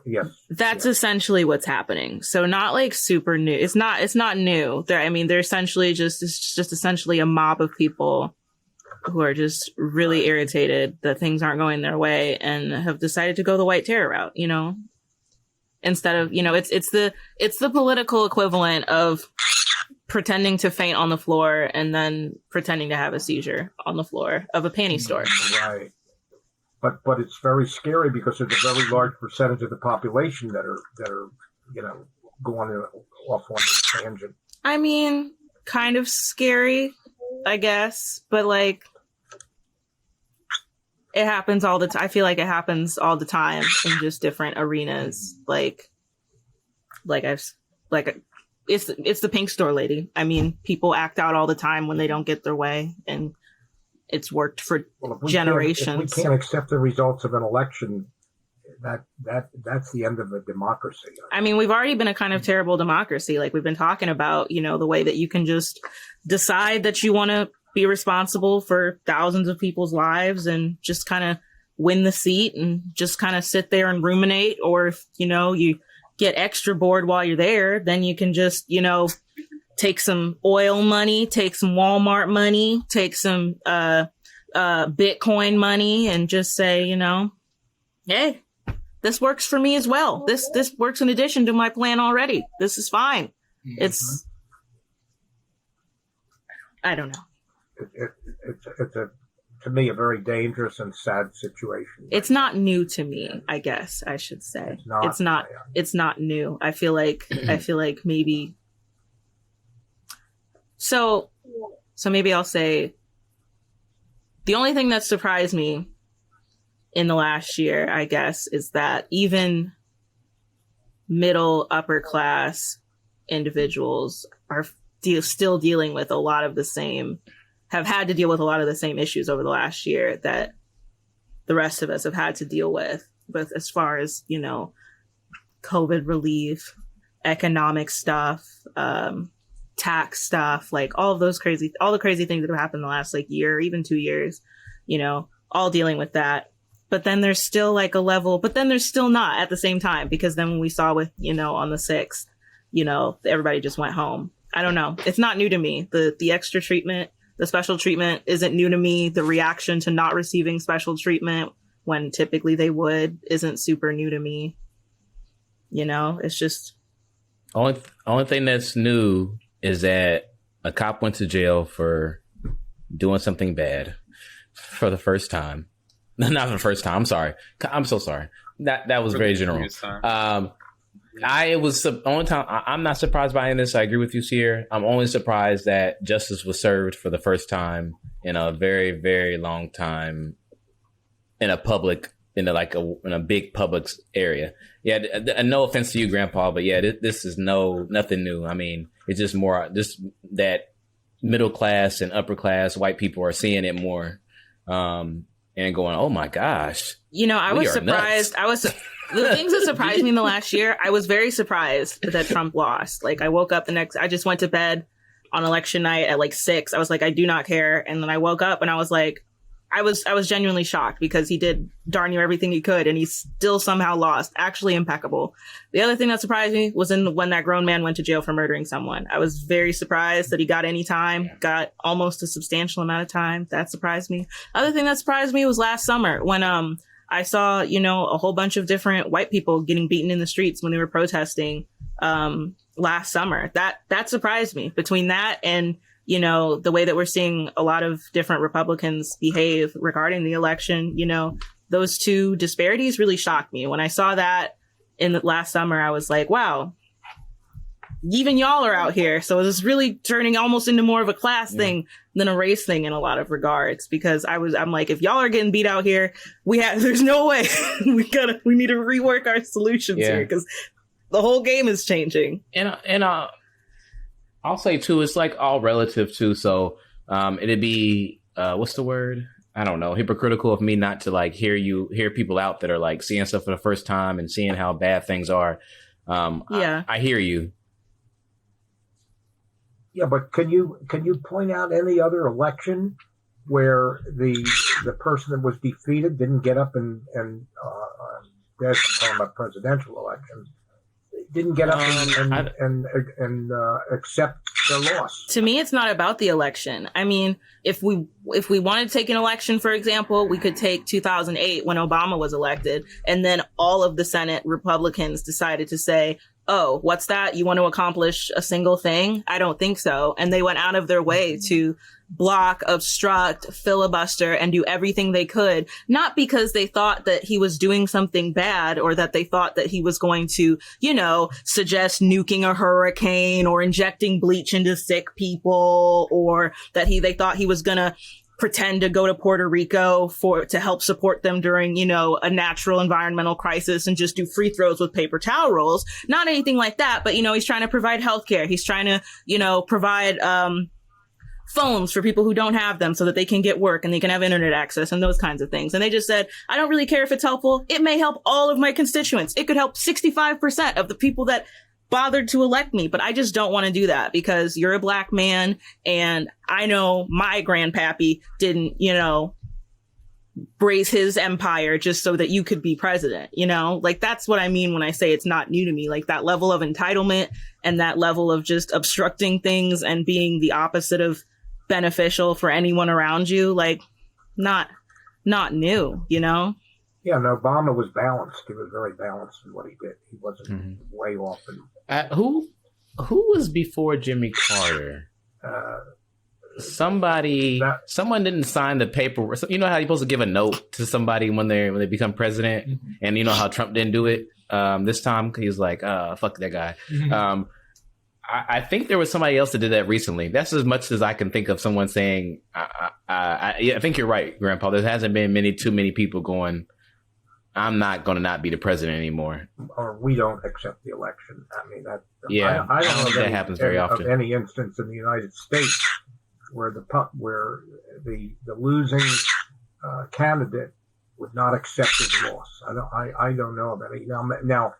Yes. That's essentially what's happening. So not like super new. It's not new. They're essentially it's just essentially a mob of people who are just really irritated that things aren't going their way and have decided to go the white terror route, instead of, it's the political equivalent of pretending to faint on the floor and then pretending to have a seizure on the floor of a panty store. Right. But it's very scary because there's a very large percentage of the population that are going off on this tangent. Kind of scary, I guess, but it happens all the time. I feel like it happens all the time in just different arenas. It's the pink store lady. People act out all the time when they don't get their way, and it's worked for generations. If we can't accept the results of an election, that's the end of a democracy. We've already been a kind of terrible democracy. We've been talking about, the way that you can just decide that you want to be responsible for thousands of people's lives and just kind of win the seat and just kind of sit there and ruminate. Or if, you get extra bored while you're there, then you can just, take some oil money, take some Walmart money, take some Bitcoin money and just say, hey, this works for me as well. This works in addition to my plan already. This is fine. It's, I don't know. It's to me, a very dangerous and sad situation. It's not new to me, I guess I should say. It's not new. I feel like maybe. So maybe I'll say the only thing that surprised me in the last year, I guess, is that even middle upper class individuals are still dealing with a lot of the same, have had to deal with a lot of the same issues over the last year that the rest of us have had to deal with, both as far as, you know, COVID relief, economic stuff, tax stuff, like all the crazy things that have happened in the last like year, or even 2 years, you know, all dealing with that. But then there's still like a level, but then there's still not at the same time, because then when we saw with, you know, on the 6th, you know, everybody just went home. I don't know. It's not new to me. The extra treatment, the special treatment isn't new to me. The reaction to not receiving special treatment when typically they would isn't super new to me. You know, it's just. Only thing that's new is that a cop went to jail for doing something bad for the first time. Not for the first time. I'm sorry. I'm so sorry. That was very general. It was the only time. I'm not surprised by any of this. I agree with you, Sierra. I'm only surprised that justice was served for the first time in a very, very long time in a public, in a big public area. Yeah, no offense to you, Grandpa, but yeah, this is nothing new. I mean, it's just more just that middle class and upper class white people are seeing it more, and going, "Oh my gosh!" You know, I was surprised. Nuts. The things that surprised me in the last year, I was very surprised that Trump lost. Like, I woke up I just went to bed on election night at like 6. I was like, I do not care. And then I woke up and I was like, I was genuinely shocked, because he did darn near everything he could and he still somehow lost. Actually impeccable. The other thing that surprised me was when that grown man went to jail for murdering someone. I was very surprised that he got any time, got almost a substantial amount of time. That surprised me. Other thing that surprised me was last summer when, I saw, you know, a whole bunch of different white people getting beaten in the streets when they were protesting last summer. That surprised me. Between that and, you know, the way that we're seeing a lot of different Republicans behave regarding the election, you know, those two disparities really shocked me. When I saw that in the last summer, I was like, wow, even y'all are out here. So it's really turning almost into more of a class thing than a race thing in a lot of regards, because I'm like, if y'all are getting beat out here, there's no way. we need to rework our solutions here, because the whole game is changing. And I'll say too, it's like all relative too. So it'd be what's the word? I don't know, hypocritical of me not to like hear people out that are like seeing stuff for the first time and seeing how bad things are. I hear you. Yeah, but can you point out any other election where the person that was defeated didn't get up and that's talking about presidential elections, didn't get up and accept their loss? To me, it's not about the election. I mean, if we wanted to take an election, for example, we could take 2008 when Obama was elected, and then all of the Senate Republicans decided to say, oh, what's that? You want to accomplish a single thing? I don't think so. And they went out of their way to block, obstruct, filibuster, and do everything they could, not because they thought that he was doing something bad or that they thought that he was going to, you know, suggest nuking a hurricane or injecting bleach into sick people, or that they thought he was going to pretend to go to Puerto Rico to help support them during, you know, a natural environmental crisis and just do free throws with paper towel rolls. Not anything like that, but, you know, he's trying to provide healthcare. He's trying to, you know, provide phones for people who don't have them so that they can get work and they can have internet access and those kinds of things. And they just said, I don't really care if it's helpful. It may help all of my constituents. It could help 65% of the people that bothered to elect me, but I just don't want to do that, because you're a black man, and I know my grandpappy didn't, you know, raise his empire just so that you could be president, you know? Like, that's what I mean when I say it's not new to me. Like, that level of entitlement and that level of just obstructing things and being the opposite of beneficial for anyone around you, like, not new, you know? Yeah, and Obama was balanced. He was very balanced in what he did. He wasn't way off. Who was before Jimmy Carter? Someone didn't sign the paper. You know how you're supposed to give a note to somebody when they become president, and you know how Trump didn't do it this time. He was like, "Fuck that guy." I think there was somebody else that did that recently. That's as much as I can think of someone saying. I think you're right, Grandpa. There hasn't been too many people going, I'm not going to not be the president anymore. Or we don't accept the election. I mean, I don't think that happens very often. Of any instance in the United States where the losing candidate would not accept his loss. I don't know of any. Now,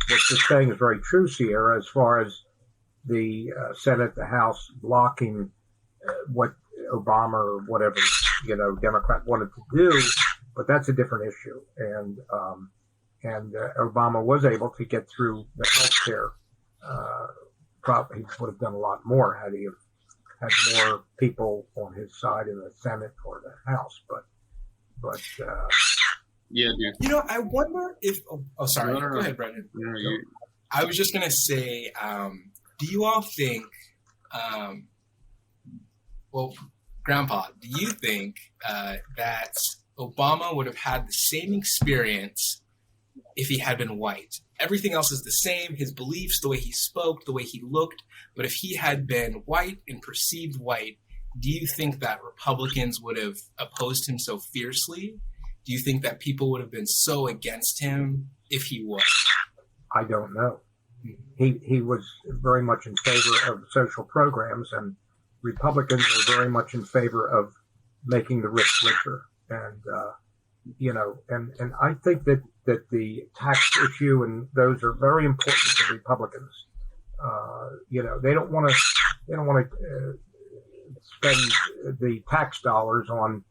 what you're saying is very true, Sierra, as far as the Senate, the House blocking what Obama or whatever, Democrat wanted to do, but that's a different issue. And Obama was able to get through the health care. Probably he would have done a lot more had he had more people on his side in the Senate or the House. But yeah, dude. I wonder if. Oh, sorry. Go ahead, Brendan. I was just gonna say, do you all think? Grandpa, do you think that Obama would have had the same experience if he had been white? Everything else is the same, his beliefs, the way he spoke, the way he looked. But if he had been white and perceived white, do you think that Republicans would have opposed him so fiercely? Do you think that people would have been so against him if he was? I don't know. He was very much in favor of social programs, and Republicans were very much in favor of making the rich richer. And, and I think that the tax issue and those are very important to Republicans. They don't want to spend the tax dollars on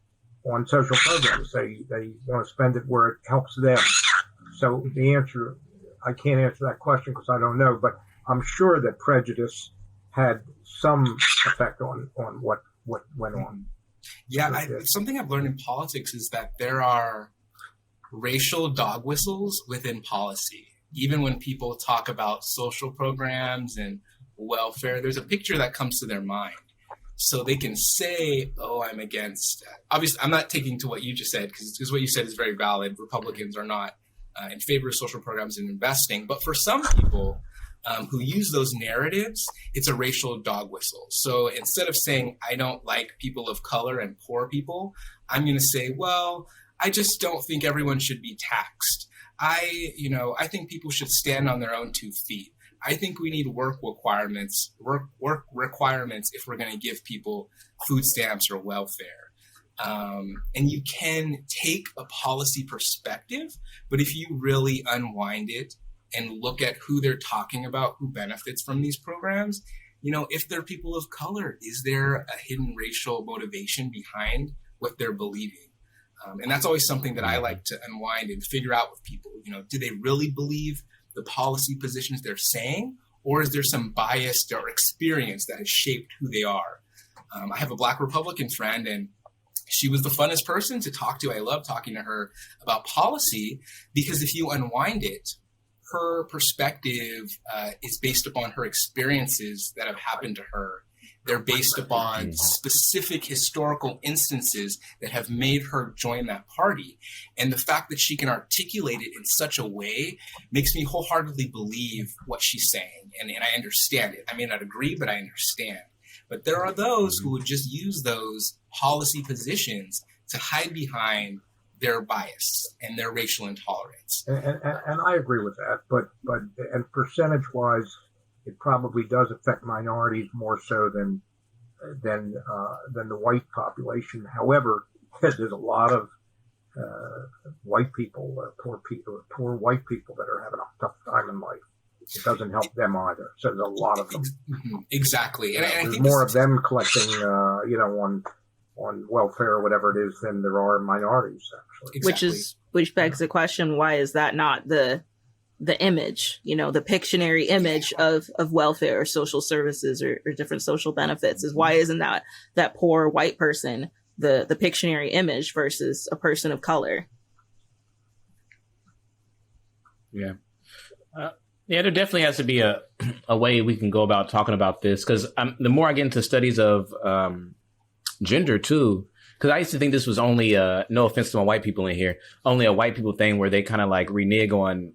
social programs. They want to spend it where it helps them. So the answer, I can't answer that question because I don't know, but I'm sure that prejudice had some effect on what went on. Yeah, something I've learned in politics is that there are racial dog whistles within policy. Even when people talk about social programs and welfare, there's a picture that comes to their mind. So they can say, I'm against. Obviously, I'm not taking to what you just said because what you said is very valid. Republicans are not in favor of social programs and investing. But for some people who use those narratives, it's a racial dog whistle. So instead of saying, I don't like people of color and poor people, I'm going to say, I just don't think everyone should be taxed. I think people should stand on their own 2 feet. I think we need work requirements if we're going to give people food stamps or welfare. And you can take a policy perspective, but if you really unwind it and look at who they're talking about, who benefits from these programs, if they're people of color, is there a hidden racial motivation behind what they're believing? And that's always something that I like to unwind and figure out with people. Do they really believe the policy positions they're saying, or is there some bias or experience that has shaped who they are? I have a Black Republican friend, and she was the funnest person to talk to. I love talking to her about policy because if you unwind it, her perspective is based upon her experiences that have happened to her. They're based upon specific historical instances that have made her join that party. And the fact that she can articulate it in such a way makes me wholeheartedly believe what she's saying. And I understand it. I may not agree, but I understand. But there are those who would just use those policy positions to hide behind their bias and their racial intolerance. And I agree with that. But percentage-wise, it probably does affect minorities more so than the white population. However, there's a lot of white people, poor white people that are having a tough time in life. It doesn't help them either. So there's a lot of them. Exactly. And I there's think more of them collecting, on welfare or whatever it is than there are minorities actually. Exactly. Which begs the question: why is that not the image, the Pictionary image of welfare or social services or different social benefits? Is why isn't that poor white person the Pictionary image versus a person of color? Yeah. Yeah, there definitely has to be a way we can go about talking about this, because the more I get into studies of gender too, because I used to think this was only no offense to my white people in here, only a white people thing where they kind of like renege on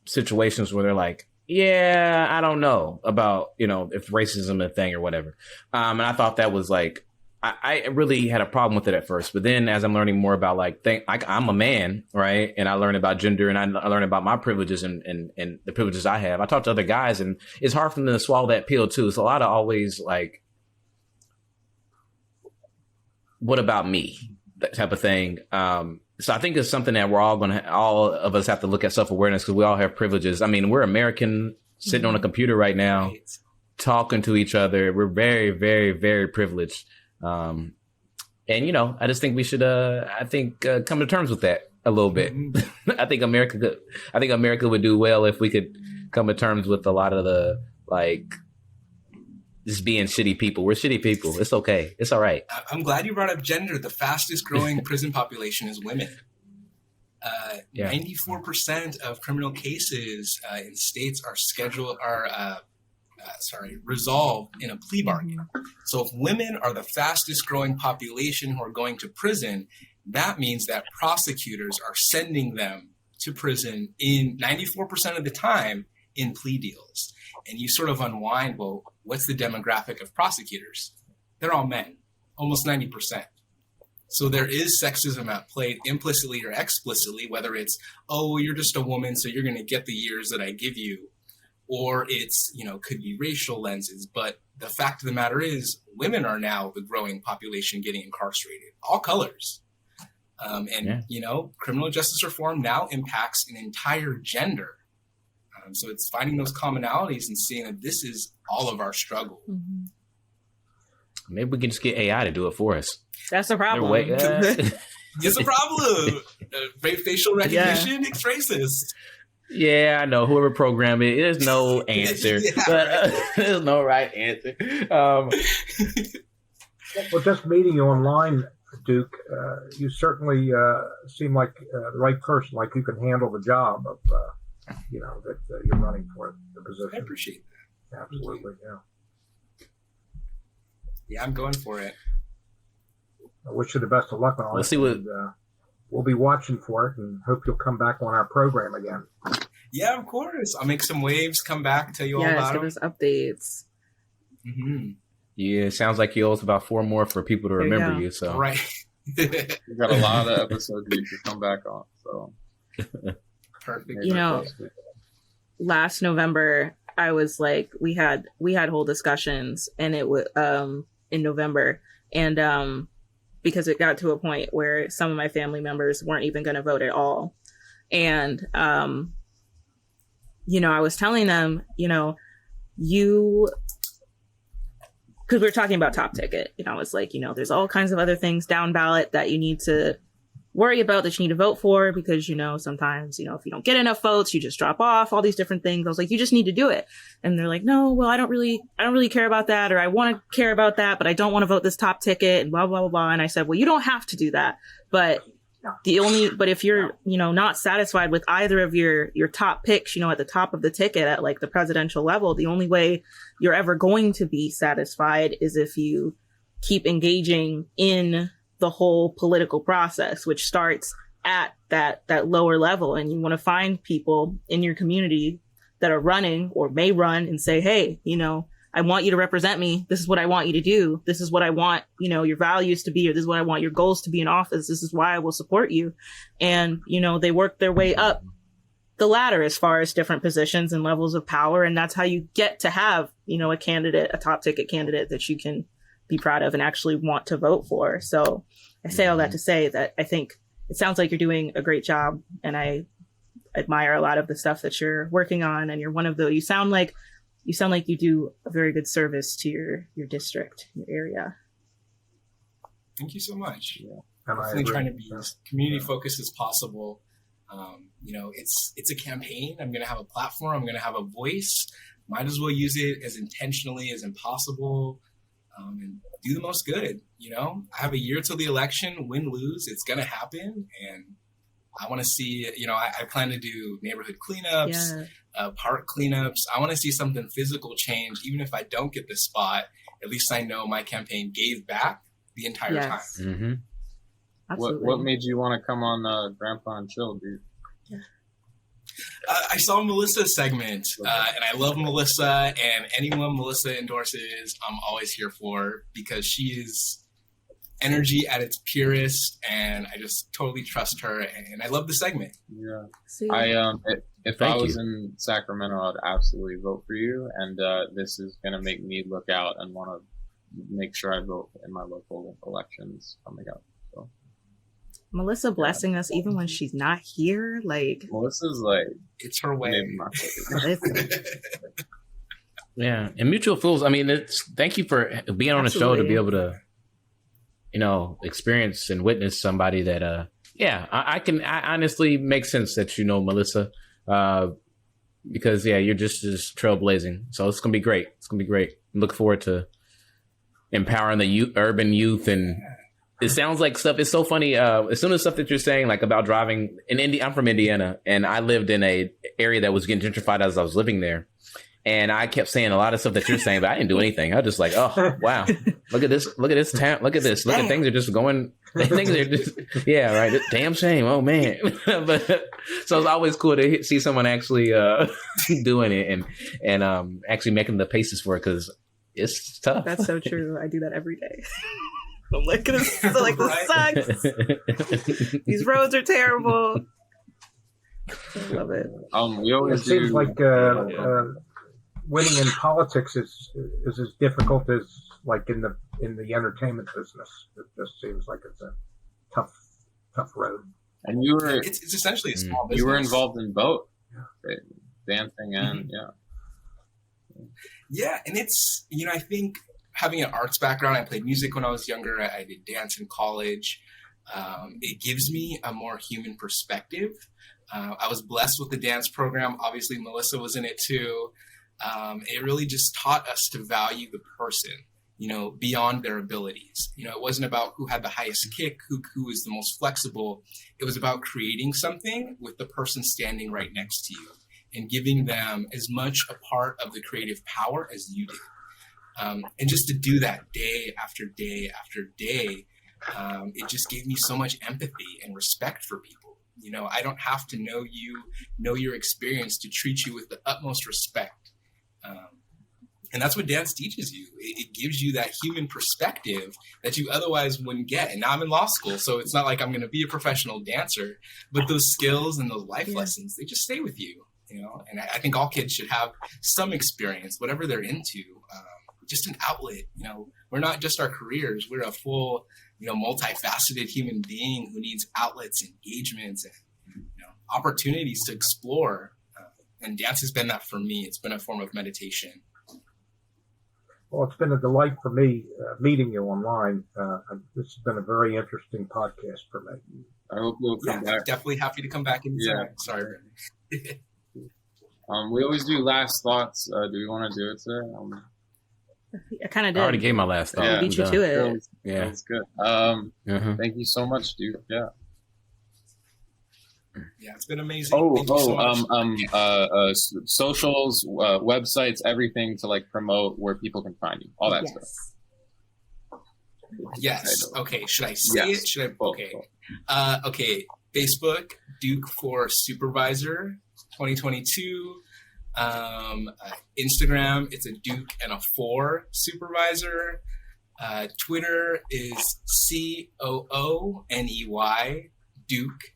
situations where they're like, yeah, I don't know about, if racism is a thing or whatever. And I thought that was like, I really had a problem with it at first. But then as I'm learning more about I'm a man, right? And I learn about gender, and I learn about my privileges and the privileges I have. I talk to other guys, and it's hard for them to swallow that pill too. It's a lot of always like, what about me? That type of thing. So I think it's something that we're all of us have to look at self-awareness, because we all have privileges. I mean, we're American sitting on a computer right now, talking to each other. We're very, very, very privileged. And, I just think we should, come to terms with that a little bit. I think America would do well if we could come to terms with a lot of the, just being shitty people. We're shitty people. It's okay. It's all right. I'm glad you brought up gender. The fastest growing prison population is women. 94% of criminal cases in states are resolved in a plea bargain. So if women are the fastest growing population who are going to prison, that means that prosecutors are sending them to prison in 94% of the time in plea deals. And you sort of unwind, well, what's the demographic of prosecutors? They're all men, almost 90%. So there is sexism at play, implicitly or explicitly, whether it's, oh, you're just a woman, so you're going to get the years that I give you, or it's, could be racial lenses. But the fact of the matter is, women are now the growing population getting incarcerated, all colors. Criminal justice reform now impacts an entire gender. So it's finding those commonalities and seeing that this is all of our struggle. Mm-hmm. Maybe we can just get AI to do it for us. That's the problem. It's a problem. Facial recognition, it's racist. Yeah, I know. Whoever programmed it, there's no answer. There's no right answer. Well, just meeting you online, Duke, you certainly seem like the right person, like you can handle the job of, that you're running for the position. I appreciate that. Absolutely, yeah. Yeah, I'm going for it. I wish you the best of luck on it. Let's see what... we'll be watching for it and hope you'll come back on our program again. Yeah, of course. I'll make some waves, come back, tell you all about give them. us updates. Mm-hmm. Yeah, it sounds like you owe us about 4 more for people to remember you. So right. We've got a lot of episodes you should come back on. So perfect. Last November I was like, we had whole discussions, and it was in November, and because it got to a point where some of my family members weren't even going to vote at all. And, I was telling them, because we were talking about top ticket, I was like, there's all kinds of other things down ballot that you need to worry about, that you need to vote for, because, sometimes, if you don't get enough votes, you just drop off, all these different things. I was like, you just need to do it. And they're like, no, well, I don't really care about that, or I want to care about that, but I don't want to vote this top ticket, and blah, blah, blah, blah. And I said, well, you don't have to do that. But if you're, not satisfied with either of your top picks, at the top of the ticket at like the presidential level, the only way you're ever going to be satisfied is if you keep engaging in the whole political process, which starts at that lower level. And you want to find people in your community that are running or may run and say, hey, I want you to represent me. This is what I want you to do. This is what I want, your values to be, or this is what I want your goals to be in office. This is why I will support you. And, they work their way up the ladder as far as different positions and levels of power. And that's how you get to have, a top ticket candidate that you can be proud of and actually want to vote for. So I say all that to say that I think it sounds like you're doing a great job, and I admire a lot of the stuff that you're working on. And you're one of you sound like you do a very good service to your district, your area. Thank you so much. Yeah. Definitely trying to be as community focused as possible. It's a campaign. I'm going to have a platform. I'm going to have a voice. Might as well use it as intentionally as possible. And do the most good. I have a year till the election, win, lose, it's going to happen. And I want to see, I plan to do neighborhood cleanups, park cleanups. I want to see something physical change. Even if I don't get the spot, at least I know my campaign gave back the entire time. Mm-hmm. What made you want to come on Grandpa and Chill, dude? I saw Melissa's segment, and I love Melissa, and anyone Melissa endorses, I'm always here for, because she is energy at its purest, and I just totally trust her, and I love the segment. Yeah. See? If I was in Sacramento, I'd absolutely vote for you, and this is going to make me look out and want to make sure I vote in my local elections coming up. So. Melissa blessing us even when she's not here, like Melissa's like, it's her way. Yeah, and Mutual Fools. I mean, thank you for being on the show to be able to, experience and witness somebody that. I honestly make sense that Melissa, because you're just trailblazing. So it's gonna be great. It's gonna be great. Look forward to empowering the urban youth, and it sounds like stuff. It's so funny. As soon as stuff that you're saying, like about driving in I'm from Indiana, and I lived in a area that was getting gentrified as I was living there. And I kept saying a lot of stuff that you're saying, but I didn't do anything. I was just like, oh, wow. Look at this town. Look at this. Look at things are just going. Things are just, right. Damn shame. Oh, man. But so it's always cool to see someone actually doing it and actually making the paces for it, because it's tough. That's so true. I do that every day. I'm like, this sucks. These roads are terrible. I love it. We always it seems like winning in politics is as difficult as like in the entertainment business. It just seems like it's a tough road. And you were it's essentially a small business. You were involved in both, right? Dancing and yeah, and it's I think having an arts background, I played music when I was younger. I did dance in college. It gives me a more human perspective. I was blessed with the dance program. Obviously, Melissa was in it too. It really just taught us to value the person, beyond their abilities. It wasn't about who had the highest kick, who was the most flexible. It was about creating something with the person standing right next to you and giving them as much a part of the creative power as you did. And just to do that day after day after day, it just gave me so much empathy and respect for people. I don't have to know your experience to treat you with the utmost respect. And that's what dance teaches you. It gives you that human perspective that you otherwise wouldn't get. And now I'm in law school, so it's not like I'm going to be a professional dancer, but those skills and those life lessons, they just stay with you, and I think all kids should have some experience, whatever they're into, just an outlet. We're not just our careers. We're a full, multifaceted human being who needs outlets, engagements, and, opportunities to explore. And dance has been that for me. It's been a form of meditation. Well, it's been a delight for me meeting you online. This has been a very interesting podcast for me. I hope you'll come back. Definitely happy to come back anytime. Yeah. Sorry. We always do last thoughts. Do we want to do it today? I kind of did. I already gave my last thought. Yeah, beat you to it. Yeah, that's good. Thank you so much, dude. Yeah. Yeah, it's been amazing. Socials, websites, everything to promote where people can find you, all that stuff. Yes. Okay. Should I say it? Should I? Okay. Okay. Facebook, Duke for Supervisor, 2022. Instagram, it's a Duke and a 4 Supervisor. Twitter is COONEY Duke.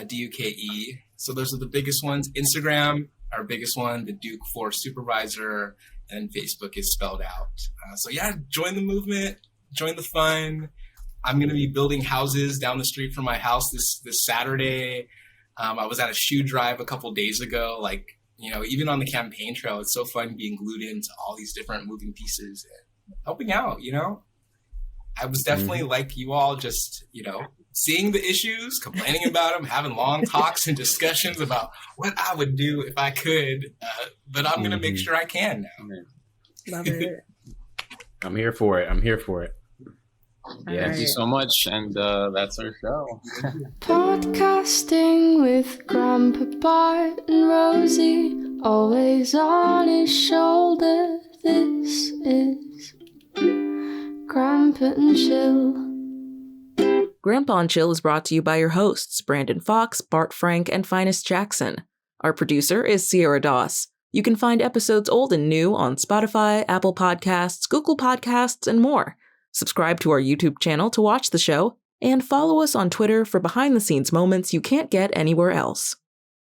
DUKE. So those are the biggest ones. Instagram, our biggest one, the Duke 4 Supervisor, and Facebook is spelled out. Join the movement, join the fun. I'm going to be building houses down the street from my house this Saturday. I was at a shoe drive a couple days ago. Even on the campaign trail, it's so fun being glued into all these different moving pieces and helping out, I was definitely like you all, just, seeing the issues, complaining about them, having long talks and discussions about what I would do if I could. But I'm going to make sure I can now. Love it. I'm here for it. Yeah. Thank you so much, and that's our show. Podcasting with Grandpa Bart and Rosie, always on his shoulder. This is Grandpa and Chill. Grandpa and Chill is brought to you by your hosts, Brandon Fox, Bart Frank, and Phines Jackson. Our producer is Sierra Doss. You can find episodes old and new on Spotify, Apple Podcasts, Google Podcasts, and more. Subscribe to our YouTube channel to watch the show, and follow us on Twitter for behind-the-scenes moments you can't get anywhere else.